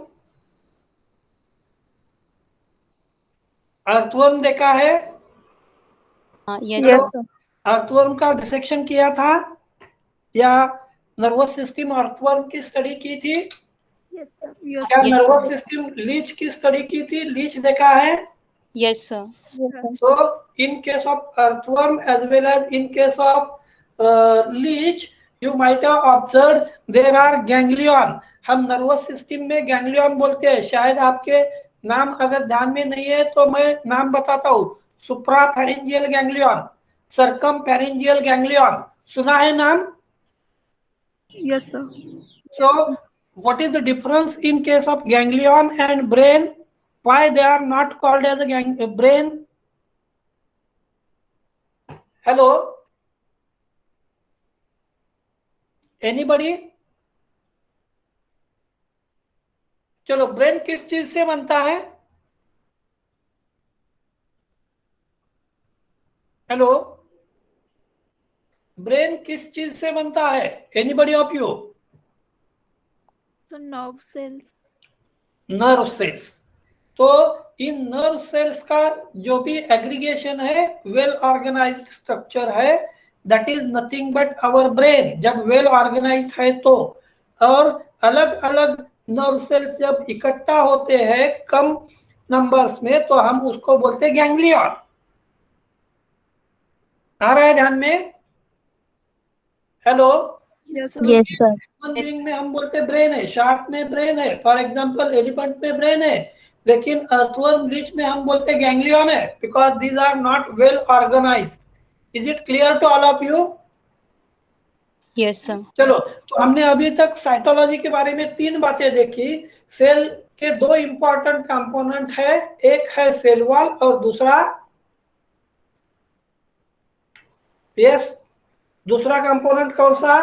अर्थवर्म देखा है?
Yes,
yes
sir.
Sir.
Earthworm का डिसेक्शन किया था या नर्वस सिस्टम अर्थवर्म की स्टडी की थी?
Yes sir.
क्या
Yes,
nervous
sir.
System leech की स्टडी की थी? लीच देखा है?
Yes, sir.
So in case of earthworm as well as in case of leech, you might have observed there are ganglion. हम nervous system में ganglion बोलते हैं। शायद आपके नाम अगर ध्यान में नहीं है तो मैं नाम बताता हूँ। सुप्राफेरिंजियल गैंग्लियन, सर्कम पेरिंजियल गैंग्लियन, सुना है नाम?
Yes sir.
So what is the difference in case of ganglion and brain? Why they are not called as a brain? Hello? Anybody? चलो, ब्रेन किस चीज से बनता है? हेलो, ब्रेन किस चीज से बनता है? Anybody of you?
So nerve cells.
Nerve cells. तो इन नर्व सेल्स का जो भी एग्रीगेशन है, वेल ऑर्गेनाइज्ड स्ट्रक्चर है, that is nothing but our brain. जब वेल ऑर्गेनाइज्ड है तो, और अलग अलग नर्व सेल्स जब इकट्ठा होते हैं कम नंबर्स में तो हम उसको बोलते हैं गैंग्लियन। आ रहा है ध्यान में? Hello,
yes
Yes, sir.
Human being में हम बोलते ब्रेन है, शार्क में ब्रेन है, फॉर एग्जांपल एलिफेंट में ब्रेन है, लेकिन अर्थवर्म ब्लीच में हम बोलते हैं गैंग्लियन है, because these are not well organized. Is it clear to all of you?
Yes, sir.
चलो, तो हमने अभी तक साइटोलॉजी के बारे में 3 बातें देखी. सेल के 2 इंपॉर्टेंट कंपोनेंट है, एक है सेल वॉल और दूसरा, यस, दूसरा कंपोनेंट कौन सा?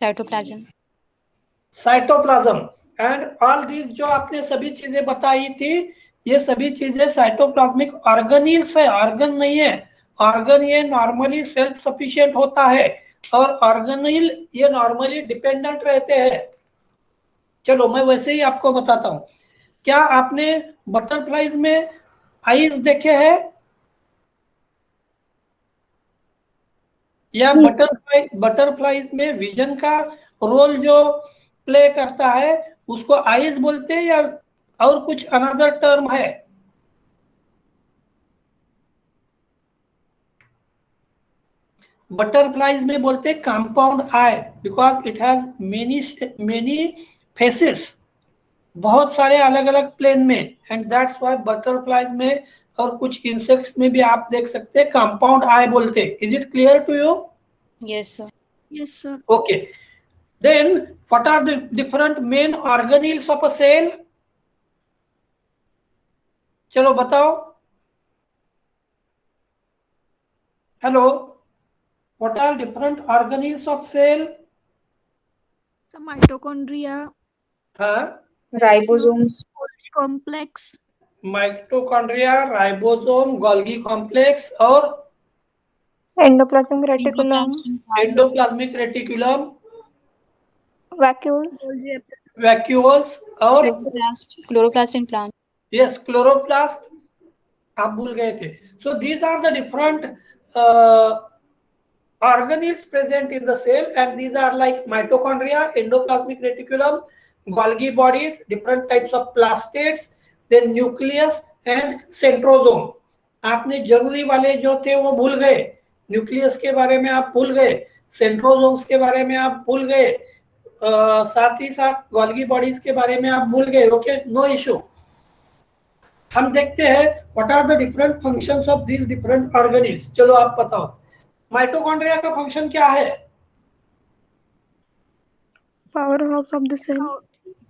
Cytoplasm.
Cytoplasm. And all these जो आपने सभी चीजें बताई थी, ये सभी चीजें साइटोप्लाज्मिक ऑर्गेनील्स है, ऑर्गन नहीं है. ऑर्गन ये नॉर्मली सेल्फ सफिशिएंट होता है और ऑर्गेनील ये नॉर्मली डिपेंडेंट रहते हैं. चलो मैं वैसे ही आपको बताता हूं. क्या आपने बटरफ्लाईज में आईज देखे हैं? या बटरफ्लाईज में विजन का रोल जो प्ले करता है उसको आईज बोलते हैं या और कुछ अनदर टर्म है? बटरफ्लाईज में बोलते हैं compound I, because it has many faces, बहुत सारे अलग अलग प्लेन में. एंड दैट्स व्हाई बटरफ्लाईज में और कुछ इंसेक्ट्स में भी आप देख सकते हैं कंपाउंड आई बोलते हैं. Is it clear to you?
Yes, sir.
Yes, sir.
Okay. Then what are the different main organelles of a cell? चलो बताओ. Hello. What are different organelles of cell?
So mitochondria,
हाँ,
ribosomes,
Golgi complex,
mitochondria, ribosome, Golgi complex और
endoplasmic reticulum,
Endoplasm.
Endoplasmic reticulum,
vacuoles,
Golgi apparatus.
Vacuoles और
Chloroplast in plant.
Yes, chloroplast. आप भूल गए थे. So these are the different organelles present in the cell, and these are like mitochondria, endoplasmic reticulum, Golgi bodies, different types of plastids, then nucleus and centrosome. आपने जरूरी वाले जो थे वो भूल गए. न्यूक्लियस के बारे में आप भूल गए, सेंट्रोजोम्स के बारे में आप भूल गए, साथ ही साथ गोल्गी बॉडीज के बारे में आप भूल गए. Okay, no issue. हम देखते हैं what are the different functions of these different organelles. चलो आप बताओ, माइटोकॉन्ड्रिया का फंक्शन क्या है?
Power house of the cell,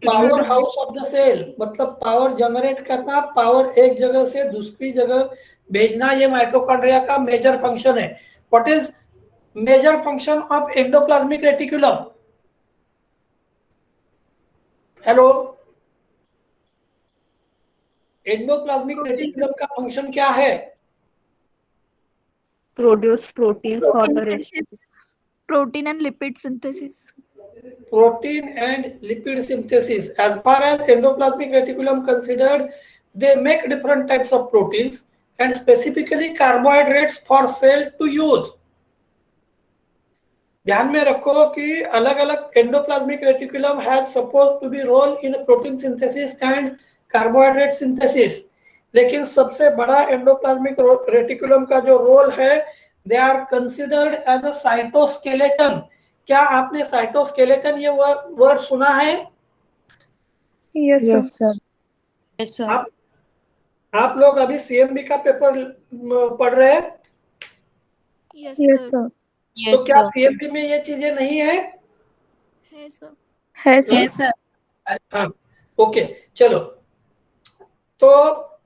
power house of the cell, मतलब पावर जनरेट करना, पावर एक जगह से दूसरी जगह भेजना, ये माइटोकॉन्ड्रिया का मेजर फंक्शन है. What is major function of endoplasmic reticulum? Hello, endoplasmic reticulum का फंक्शन क्या है?
Produce protein for the rest.
Synthesis. Protein and lipid synthesis.
Protein and lipid synthesis. As far as endoplasmic reticulum considered, they make different types of proteins and specifically carbohydrates for cell to use. ध्यान में रखो कि अलग अलग endoplasmic reticulum has suppose to be role in protein synthesis and carbohydrate synthesis, लेकिन सबसे बड़ा endoplasmic reticulum का जो रोल है, they are considered as a cytoskeleton. क्या आपने साइटोस्केलेटन ये वर्ड सुना है?
Yes sir.
Yes, sir.
आप लोग अभी सीएमबी का पेपर पढ़ रहे हैं,
Yes,
यस
sir.
सर.
तो
Yes,
क्या
sir.
सीएमबी में ये चीजें नहीं है?
है sir.
है सर.
हाँ, ओके. चलो, तो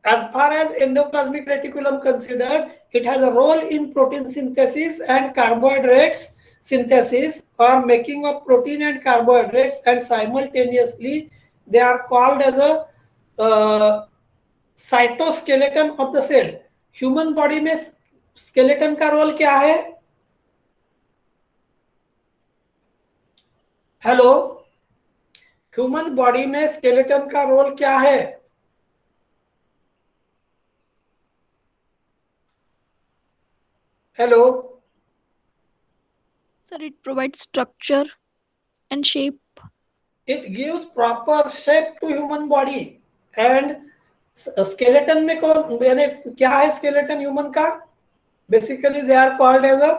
as far as endoplasmic reticulum considered, it has a role in protein synthesis and carbohydrates synthesis, or making of protein and carbohydrates, and simultaneously they are called as a cytoskeleton of the cell. Human body में skeleton का role क्या है? Hello, human body में skeleton का role क्या है? Hello,
Sir, it provides structure and shape.
it gives proper shape to human body. and skeleton में कौन यानी क्या है skeleton ह्यूमन का? Basically they are called as a,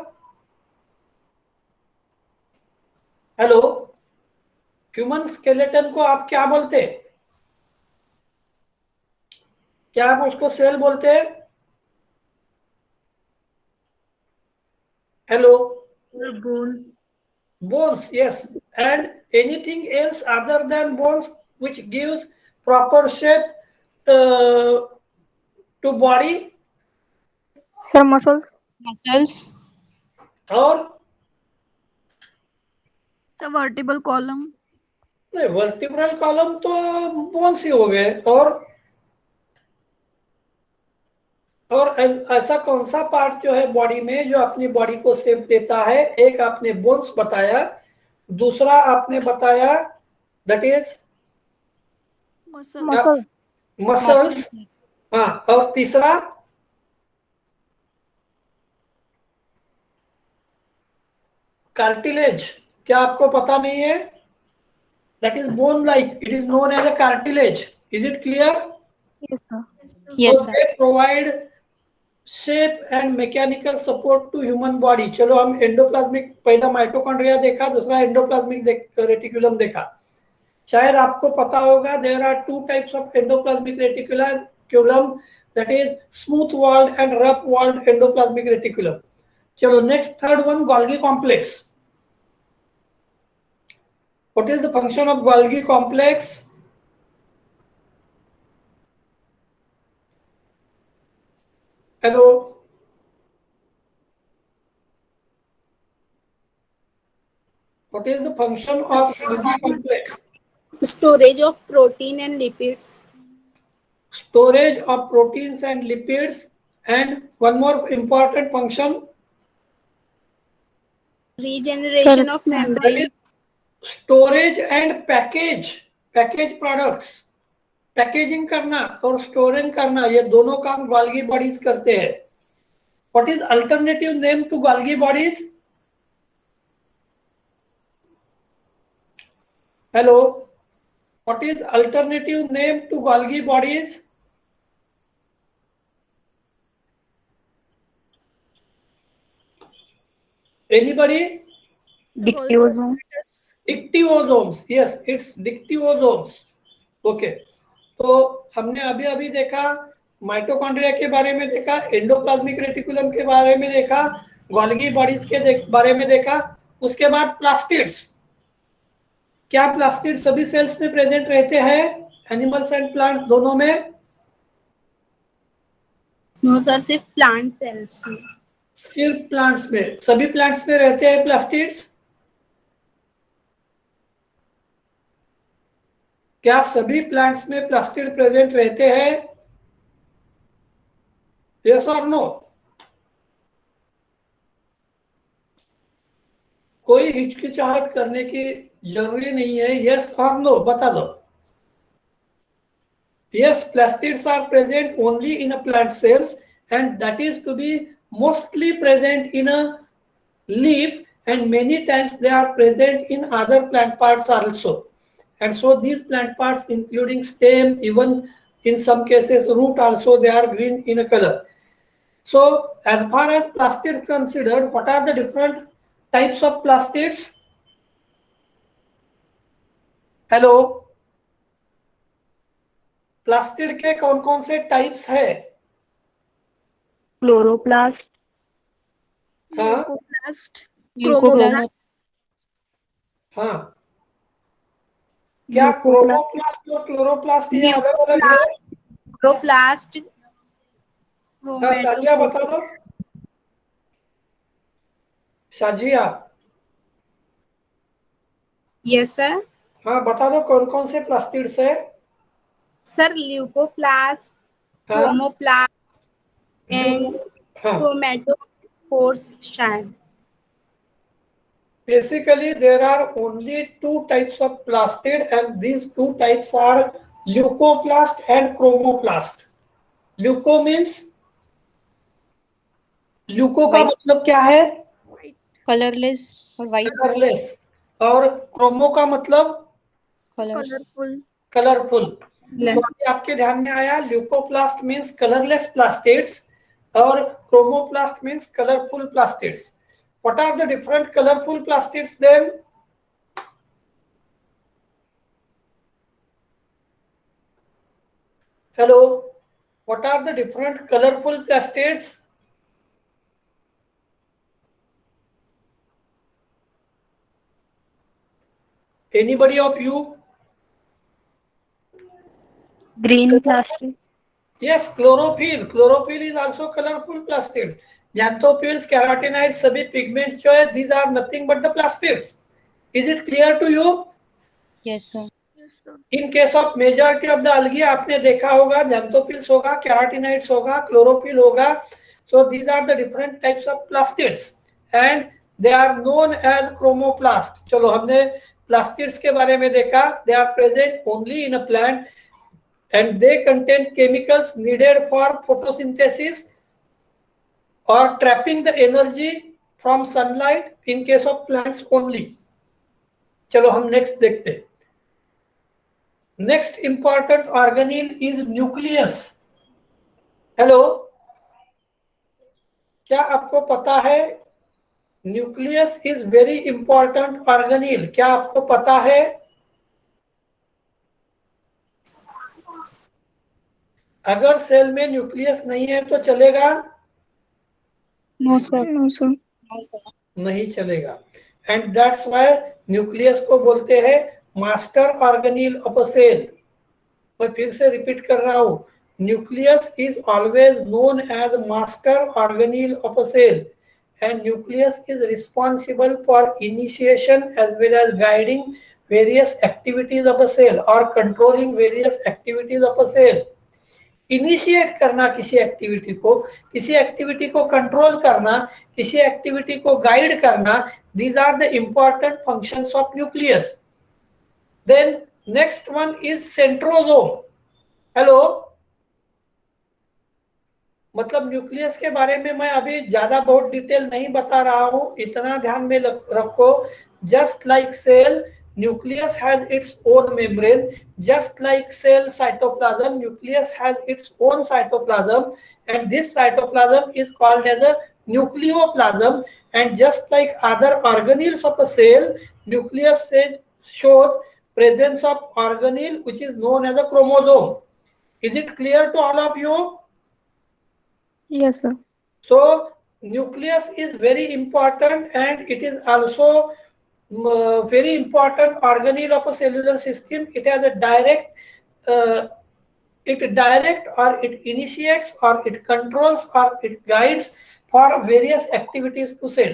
hello, human skeleton को आप क्या बोलते हैं? क्या आप उसको सेल बोलते हैं? Hello? Bones, yes. And anything else other than bones which gives proper shape to body?
Sir muscles.
Muscles.
और
Sir, vertebral column.
नहीं, वर्टिब्रल कॉलम तो बोन्स ही हो गए। और ऐसा कौन सा पार्ट जो है बॉडी में जो अपनी बॉडी को शेप देता है? एक आपने बोन्स बताया, दूसरा आपने बताया that is
Muscles.
Muscle.
Muscles. हाँ, और तीसरा कार्टिलेज। क्या आपको पता नहीं है? That is bone like, it is known as a cartilage. Is it clear?
Yes sir.
Yes,
So
sir.
they provide shape and mechanical support to human body। चलो हम एंडोप्लाज्मिक, पहला माइटोकॉन्ड्रिया देखा, दूसरा एंडोप्लाज्मिक रेटिकुलम देखा। शायद आपको पता होगा there are two types of endoplasmic reticulum, that is smooth walled and rough walled endoplasmic reticulum. चलो next, third one, Golgi complex. What is the function of Golgi complex? Hello? What is the function of Golgi complex?
Storage of protein and lipids.
Storage of proteins and lipids, and one more important function,
Regeneration of
that
membrane.
is storage and package products। Packaging करना और storing करना, ये दोनों काम Golgi bodies करते हैं। What is alternative name to Golgi bodies? Hello? What is alternative name to Golgi bodies? Anybody?
Dictyosome.
Dictyosomes, yes, it's dictyosomes. Okay, तो हमने अभी अभी देखा माइटोकॉन्ड्रिया के बारे में, देखा एंडोप्लाज्मिक रेटिकुलम के बारे में, देखा गोल्गी बॉडीज के बारे में देखा। उसके बाद प्लास्टिड्स। क्या प्लास्टिड्स सभी सेल्स में प्रेजेंट रहते हैं, एनिमल्स एंड प्लांट्स दोनों में?
No sir, सिर्फ plant cells में।
सिर्फ प्लांट्स में? सभी प्लांट्स में रहते हैं प्लास्टिड्स? क्या सभी प्लांट्स में प्लास्टिड प्रेजेंट रहते हैं? यस और नो? कोई हिचकिचाहट करने की जरूरी नहीं है, यस और नो बता दो। Yes, plastids are present only in a plant cells, and that is to be mostly present in a leaf, and many times they are present in other plant parts also. And so these plant parts including stem, even in some cases root also, they are green in a color. So as far as plastids considered, what are the different types of plastids? Hello? Plastid के कौन कौन से types है?
Chloroplast.
हाँ
Leucoplast.
Leucoplast.
हाँ, क्या chromoplast और chloroplast ये अलग अलग है?
Chloroplast.
हाँ, शाजिया बता दो। Shazia,
Yes sir.
हाँ बता दो कौन कौन से प्लास्टिड्स है?
Sir, leucoplast,
हाँ
chromoplast, and
हाँ,
chromatophores shine.
basically there are only two types of plastid, and these two types are leucoplast and chromoplast। Leuco means, leuco का
White.
मतलब क्या है?
Colorless or white
colourless. और chromo का मतलब
color.
Colorful.
Colourful. तो अभी आपके ध्यान में आया, ल्यूकोप्लास्ट मींस कलरलेस प्लास्टिड्स और chromoplast means colourful plastids. What are the different colourful plastids then? Hello? What are the different colorful plastids? Anybody of you?
Green plastic.
Yes, chlorophyll. Chlorophyll is also colorful plastids. Xanthophyls, carotenoids, सभी pigments जो है, these are nothing but the plastids. Is it clear to you?
Yes, sir.
Yes, sir.
In case of majority of the algae, आपने देखा होगा, xanthophylls होगा, carotenoids होगा, chlorophyll होगा. So these are the different types of plastids, and they are known as chromoplast. चलो हमने plastids के बारे में देखा. They are present only in a plant, and they contain chemicals needed for photosynthesis or trapping the energy from sunlight in case of plants only. चलो हम next देखते हैं. Next important organelle is nucleus. Hello, क्या आपको पता है nucleus is very important organelle? क्या आपको पता है? अगर सेल में न्यूक्लियस नहीं है तो चलेगा?
No sir. No sir.
No, sir.
नहीं चलेगा. एंड दैट्स व्हाई न्यूक्लियस को बोलते हैं master organelle of a cell. मैं फिर से रिपीट कर रहा हूं, nucleus is always known as master organelle of a cell, and nucleus is responsible for initiation as well as guiding various activities of a cell और controlling various activities of a cell. Initiate करना किसी activity को control करना, किसी activity को guide करना, these are the important functions of nucleus. Then next one is centrosome. Hello, मतलब nucleus के बारे में मैं अभी ज्यादा बहुत डिटेल नहीं बता रहा हूं, इतना ध्यान में रखो. Just like cell, nucleus has its own membrane. Just like cell cytoplasm, nucleus has its own cytoplasm, and this cytoplasm is called as a nucleoplasm. And just like other organelles of a cell, nucleus shows presence of organelle which is known as a chromosome. Is it clear to all of you?
Yes sir.
So nucleus is very important, and it is also very important organelle of a cellular system. It has a direct or it initiates or it controls or it guides for various activities to cell.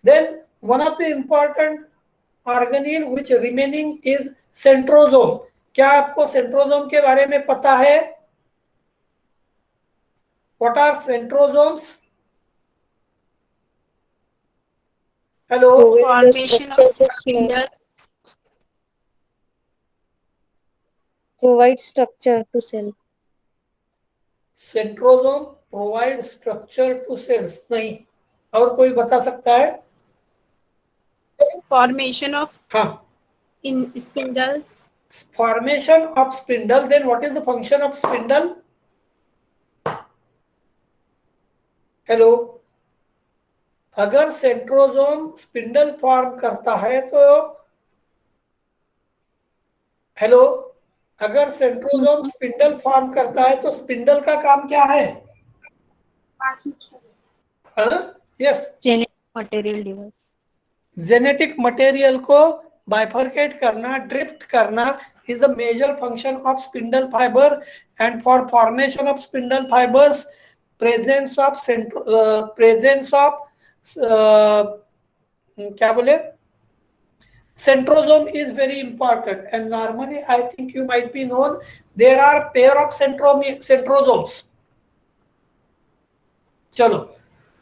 Then one of the important organelle which remaining is centrosome. क्या आपको centrosome के बारे में पता है? What are centrosomes? Hello.
Formation of spindle. Provide structure to cell.
Centrosome provide structure to cells. नहीं, और कोई बता सकता है?
Formation of
हाँ.
in spindles.
Formation of spindle. Then what is the function of spindle? Hello. अगर centrosome spindle form करता है तो, हेलो, अगर सेंट्रोजोम स्पिंडल फॉर्म करता है तो स्पिंडल का काम क्या है? यस, जेनेटिक मटेरियल को बाइफरकेट करना, ड्रिफ्ट करना is the major function of spindle fiber. And for formation of spindle fibers, presence of क्या बोले, centrosome is very important. And normally I think you might be known, there are pair of centrosomes. चलो,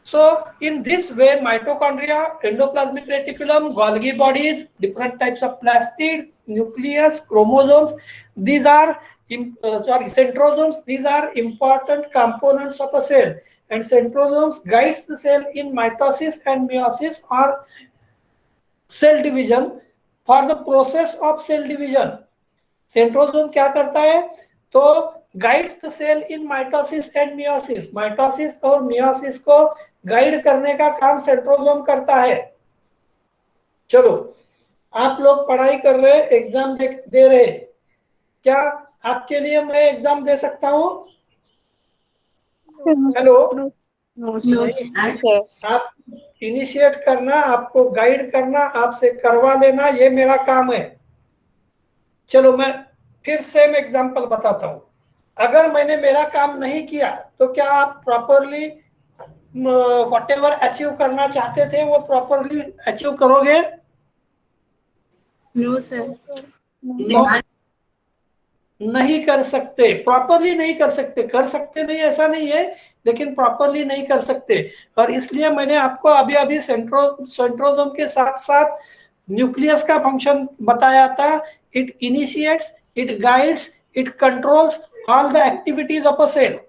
so in this way mitochondria, endoplasmic reticulum, Golgi bodies, different types of plastids, nucleus, chromosomes, these are centrosomes, these are important components of a cell. And centrosomes guides the cell in mitosis and meiosis or cell division. For the process of cell division, centrosome क्या करता है? तो guides the cell in mitosis and meiosis. Mitosis और meiosis को guide करने का काम centrosome करता है. चलो, आप लोग पढ़ाई कर रहे, एग्जाम दे रहे, क्या आपके लिए मैं एग्जाम दे सकता हूं? Hello,
No,
No,
sir.
sir.
sir.
आप इनिशिएट करना, आपको गाइड करना, आपसे करवा लेना, ये मेरा काम है। चलो मैं फिर सेम एग्जांपल बताता हूँ। अगर मैंने मेरा काम नहीं किया तो क्या आप प्रॉपरली व्हाटएवर अचीव करना चाहते थे वो प्रॉपरली अचीव करोगे?
No, sir.
नो, नहीं कर सकते, प्रॉपरली नहीं कर सकते। कर सकते नहीं ऐसा नहीं है, लेकिन प्रॉपरली नहीं कर सकते। और इसलिए मैंने आपको अभी अभी सेंट्रोसोम के साथ साथ न्यूक्लियस का फंक्शन बताया था। It initiates, it guides, it controls all the activities of a cell.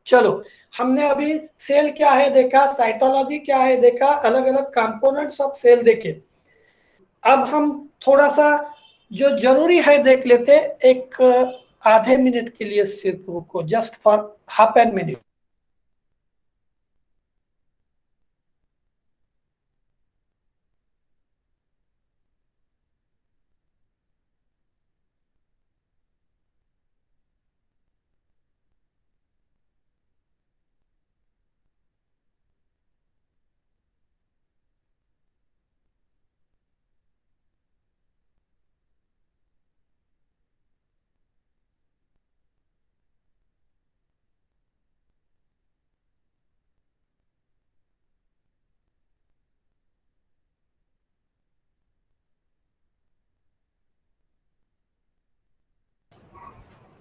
चलो, हमने अभी सेल क्या है देखा, साइटोलॉजी क्या है देखा, अलग अलग कंपोनेंट्स ऑफ सेल देखे। अब हम थोड़ा सा जो जरूरी है देख लेते, एक आधे मिनट के लिए सिर्फ रुको, just for half an minute.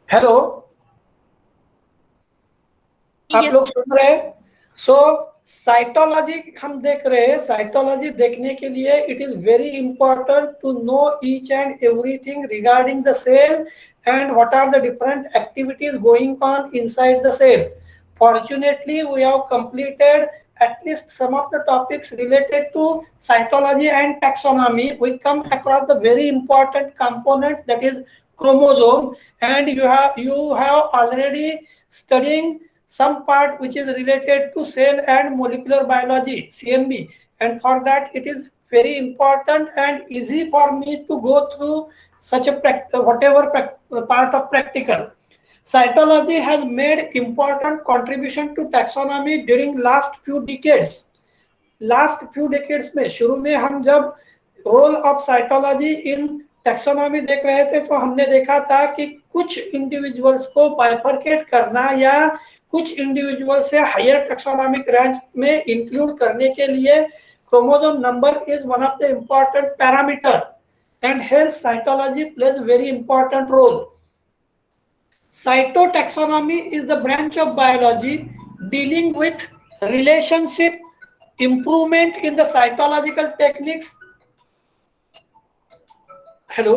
Hello, आप
Yes,
लोग सुन रहे हैं? सो साइटोलॉजी हम देख रहे हैं। साइटोलॉजी देखने के लिए it is very important to know each and everything regarding the cell and what are the different activities going on inside the cell. Fortunately, we have completed at least some of the topics related to cytology and taxonomy. We come across the very important component, that is chromosome, and you have already studying some part which is related to cell and molecular biology, CMB, and for that it is very important and easy for me to go through such a part of practical. Cytology has made important contribution to taxonomy during last few decades. Last few decades में, शुरू में हम जब role of cytology in taxonomy देख रहे थे तो हमने देखा था कि कुछ इंडिविजुअल्स को बाइफरकेट करना या कुछ इंडिविजुअल से हायर टैक्सोनॉमिक रेंज में इंक्लूड करने के लिए chromosome number is one of the important parameter, and hence cytology plays very important role. Cytotaxonomy is the branch of biology dealing with relationship, improvement in the cytological techniques. Hello,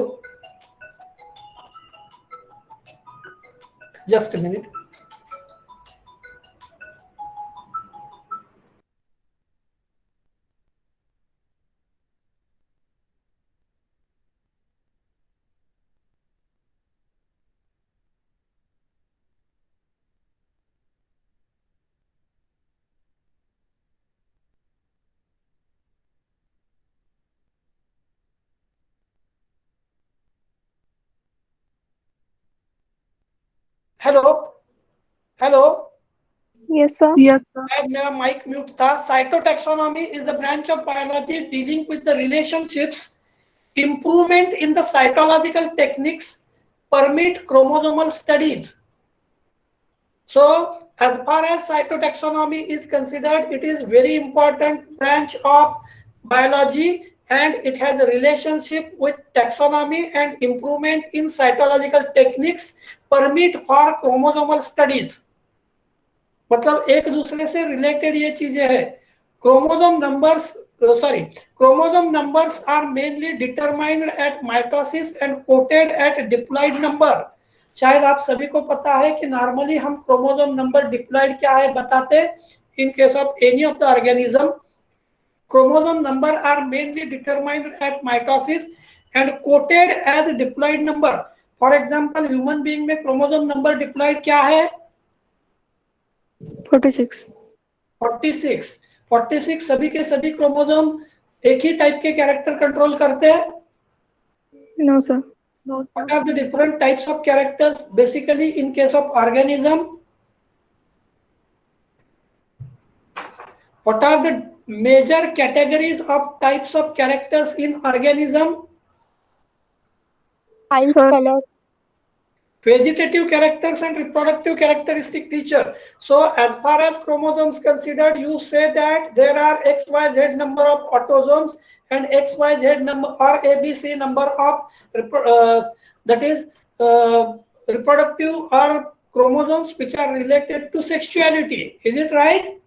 just a minute. Hello hello,
Yes, sir.
Yes, sir.
मेरा mic mute था. Cytotaxonomy is the branch of biology dealing with the relationships, improvement in the cytological techniques, permit chromosomal studies. So as far as cytotaxonomy is considered, it is very important branch of biology and it has a relationship with taxonomy, and improvement in cytological techniques permit for chromosomal studies. मतलब एक दूसरे से related ये चीजें है. Chromosome numbers are mainly determined at mitosis and quoted at diploid number. शायद आप सभी को पता है कि नॉर्मली हम क्रोमोसोम नंबर डिप्लॉइड क्या है बताते. In case of any of the organism, chromosome number are mainly determined at mitosis and quoted as diploid number. For example, human being में क्रोमोसोम नंबर डिप्लॉइड क्या है?
46.
46 सभी के सभी क्रोमोसोम एक ही टाइप के कैरेक्टर कंट्रोल करते हैं?
No, sir.
No, sir.
What are the different types of characters basically in case of organism? What are the major categories of types of characters in organism?
Height,
Sir.
color.
Vegetative characters and reproductive characteristic feature. So as far as chromosomes considered, you say that there are XYZ number of autosomes and XYZ number or ABC number of reproductive or chromosomes which are related to sexuality. Is it right?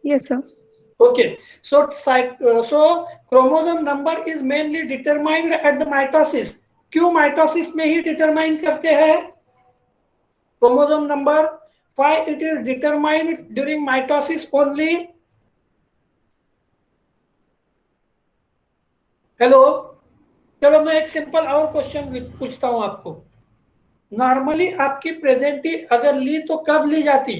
Yes, sir.
Okay. So chromosome number is mainly determined at the mitosis. क्यों mitosis में ही determine करते हैं chromosome number? Why it is determined during mitosis only? Hello, चलो मैं एक simple और question पूछता हूं आपको. नॉर्मली आपकी प्रेजेंटी अगर ली तो कब ली जाती?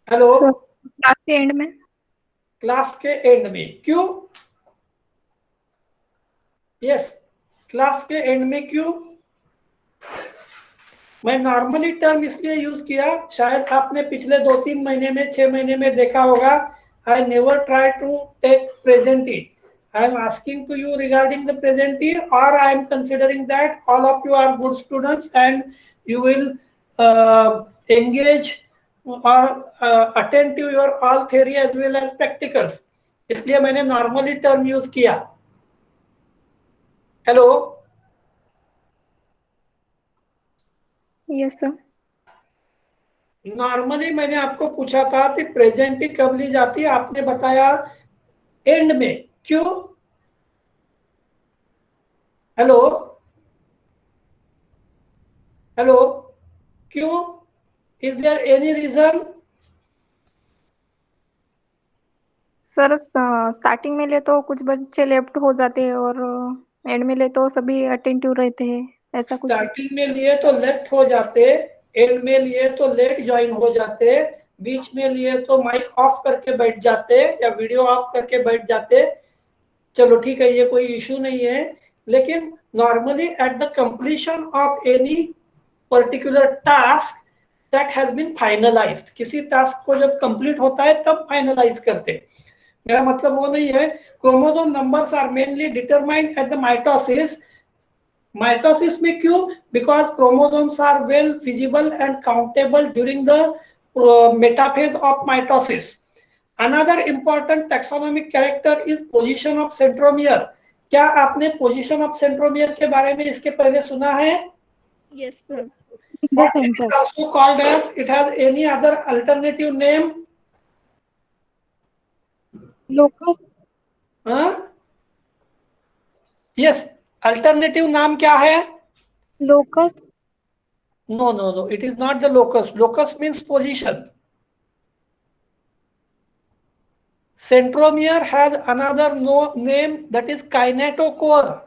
हेलो,
क्लास के एंड में.
क्लास के एंड में. क्यों? यस, क्लास के एंड में. क्यों? मैं नॉर्मली टर्म इसलिए यूज किया, शायद आपने पिछले 2-3 महीने में 6 महीने में देखा होगा. I never try to take presenty. I am asking to you regarding the presenty, और I am considering that all of you are good students and you will engage और attend to your all theory as well as practicals. इसलिए मैंने normally term use किया. Hello.
Yes sir.
Normally मैंने आपको पूछा था कि प्रेजेंटी कब ली जाती है, आपने बताया एंड में. क्यों? हेलो हेलो, क्यों? Is there any reason?
Sir starting में ले तो कुछ बच्चे लेफ्ट हो जाते हैं और एंड में ले तो सभी अटेंटिव रहते हैं, ऐसा कुछ.
स्टार्टिंग में लिए तो लेफ्ट हो जाते, एंड में लिए तो लेट ज्वाइन हो जाते, बीच में लिए तो माइक ऑफ करके बैठ जाते या वीडियो ऑफ करके बैठ जाते. चलो ठीक है, ये कोई इशू नहीं है. लेकिन normally at the completion of any particular task that has been finalised, किसी टास्क को जब कंप्लीट होता है तब फाइनलाइज करते. मेरा मतलब वो नहीं है. Chromosome numbers are mainly determined at the mitosis. Mitosis में क्यों? Because chromosomes are well visible and countable during the metaphase of mitosis. Another important taxonomic character is position of centromere. क्या आपने पोजीशन ऑफ सेंट्रोमियर के बारे में इसके पहले सुना है?
Yes sir.
It is also called as, it has any other alternative name?
Locus.
Yes, alternative नाम क्या है?
Locus.
No, it is not the locus. Locus means position. Centromere has another name, that is kinetochore.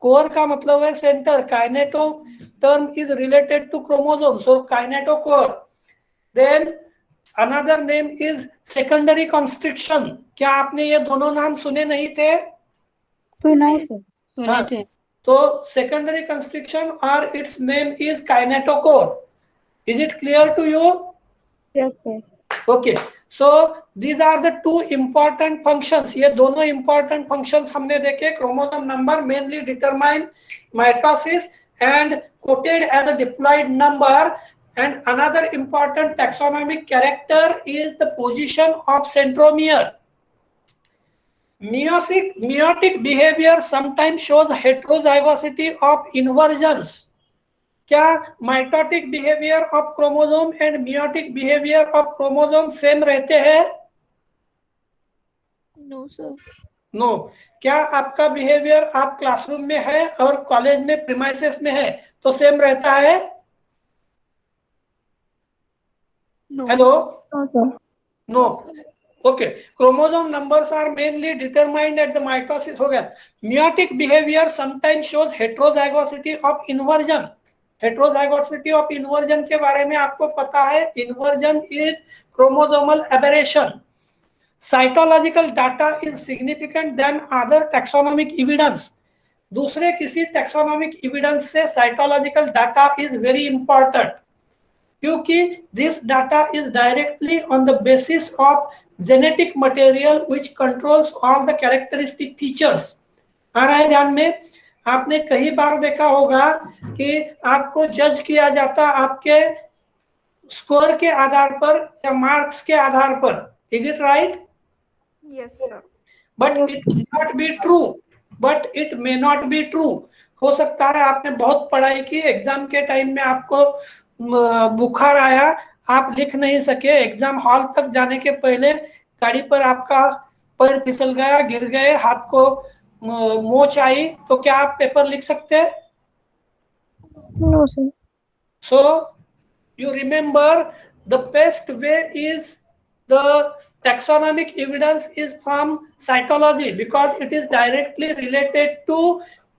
Core का मतलब है center. Kineto term is related to chromosome, so kinetochore. Then another name is secondary constriction. क्या आपने ये दोनों नाम सुने नहीं थे?
सुना है सर.
सुने थे.
तो secondary constriction or its name is kinetochore. Is it clear to you?
Yes sir.
Okay, so these are the two important functions. ये दोनों important functions हमने देखे. Chromosome number mainly determine mitosis and quoted as a diploid number. And another important taxonomic character is the position of centromere. Meiotic behavior sometimes shows heterozygosity of inversions. क्या mitotic behaviour of chromosome and meiotic behaviour of chromosome same रहते हैं?
No, sir.
No. क्या आपका behaviour आप classroom में है और college में प्रीमाइसेस में है तो सेम रहता है?
No.
Hello.
No sir.
No. Okay. Chromosome numbers are mainly determined at the mitosis. हो गया. Meiotic behaviour sometimes shows heterozygosity of inversion. Heterozygosity of inversion के बारे में आपको पता है. Inversion is chromosomal aberration. Cytological data is significant than other taxonomic evidence. दूसरे किसी टैक्सोनॉमिक एविडेंस से cytological data is very important. क्योंकि this data is directly on the basis of genetic material which controls all the characteristic features. आ रहा है ध्यान में? आपने कई बार देखा होगा कि आपको जज किया जाता आपके स्कोर के आधार पर या मार्क्स के आधार पर। Is it right?
Yes sir.
But it may not be true, but it may not be true. हो सकता है आपने बहुत पढ़ाई की, एग्जाम के टाइम में आपको बुखार आया, आप लिख नहीं सके, एग्जाम हॉल तक जाने के पहले गाड़ी पर आपका पैर फिसल गया, गिर गए, हाथ को मोच आई, तो क्या आप पेपर लिख सकते हैं?
No sir.
So you remember the best way is the taxonomic evidence is from cytology because it is directly related to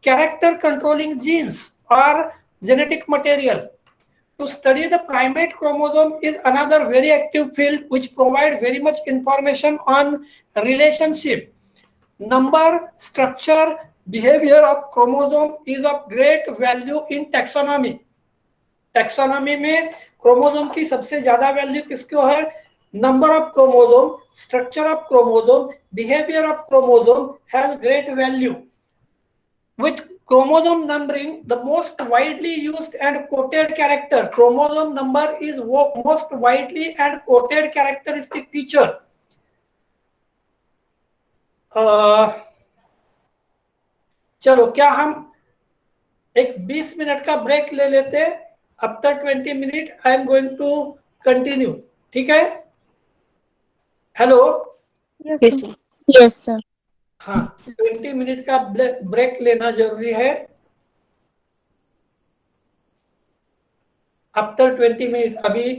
character controlling genes or genetic material. To study the primate chromosome is another very active field which provides very much information on relationship, number, structure, behavior of chromosome is of great value in taxonomy. Taxonomy में chromosome की सबसे ज्यादा value किसको है? Number of chromosome, structure of chromosome, behaviour of chromosome has great value. With chromosome numbering the most widely used and coated character, chromosome number is most widely and coated characteristic feature. चलो क्या हम एक 20 minute का break ले लेते हैं? After 20 minutes, I am going to continue. ठीक है? Hello?
Yes sir.
Yes, sir.
हाँ, 20 मिनट का ब्रेक लेना जरूरी है। आफ्टर 20 मिनट, अभी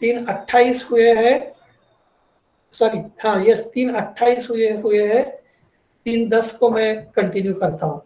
3:28 हुए हैं, सॉरी, हाँ यस 3:28 हुए हैं, 3:10 को मैं कंटिन्यू करता हूँ।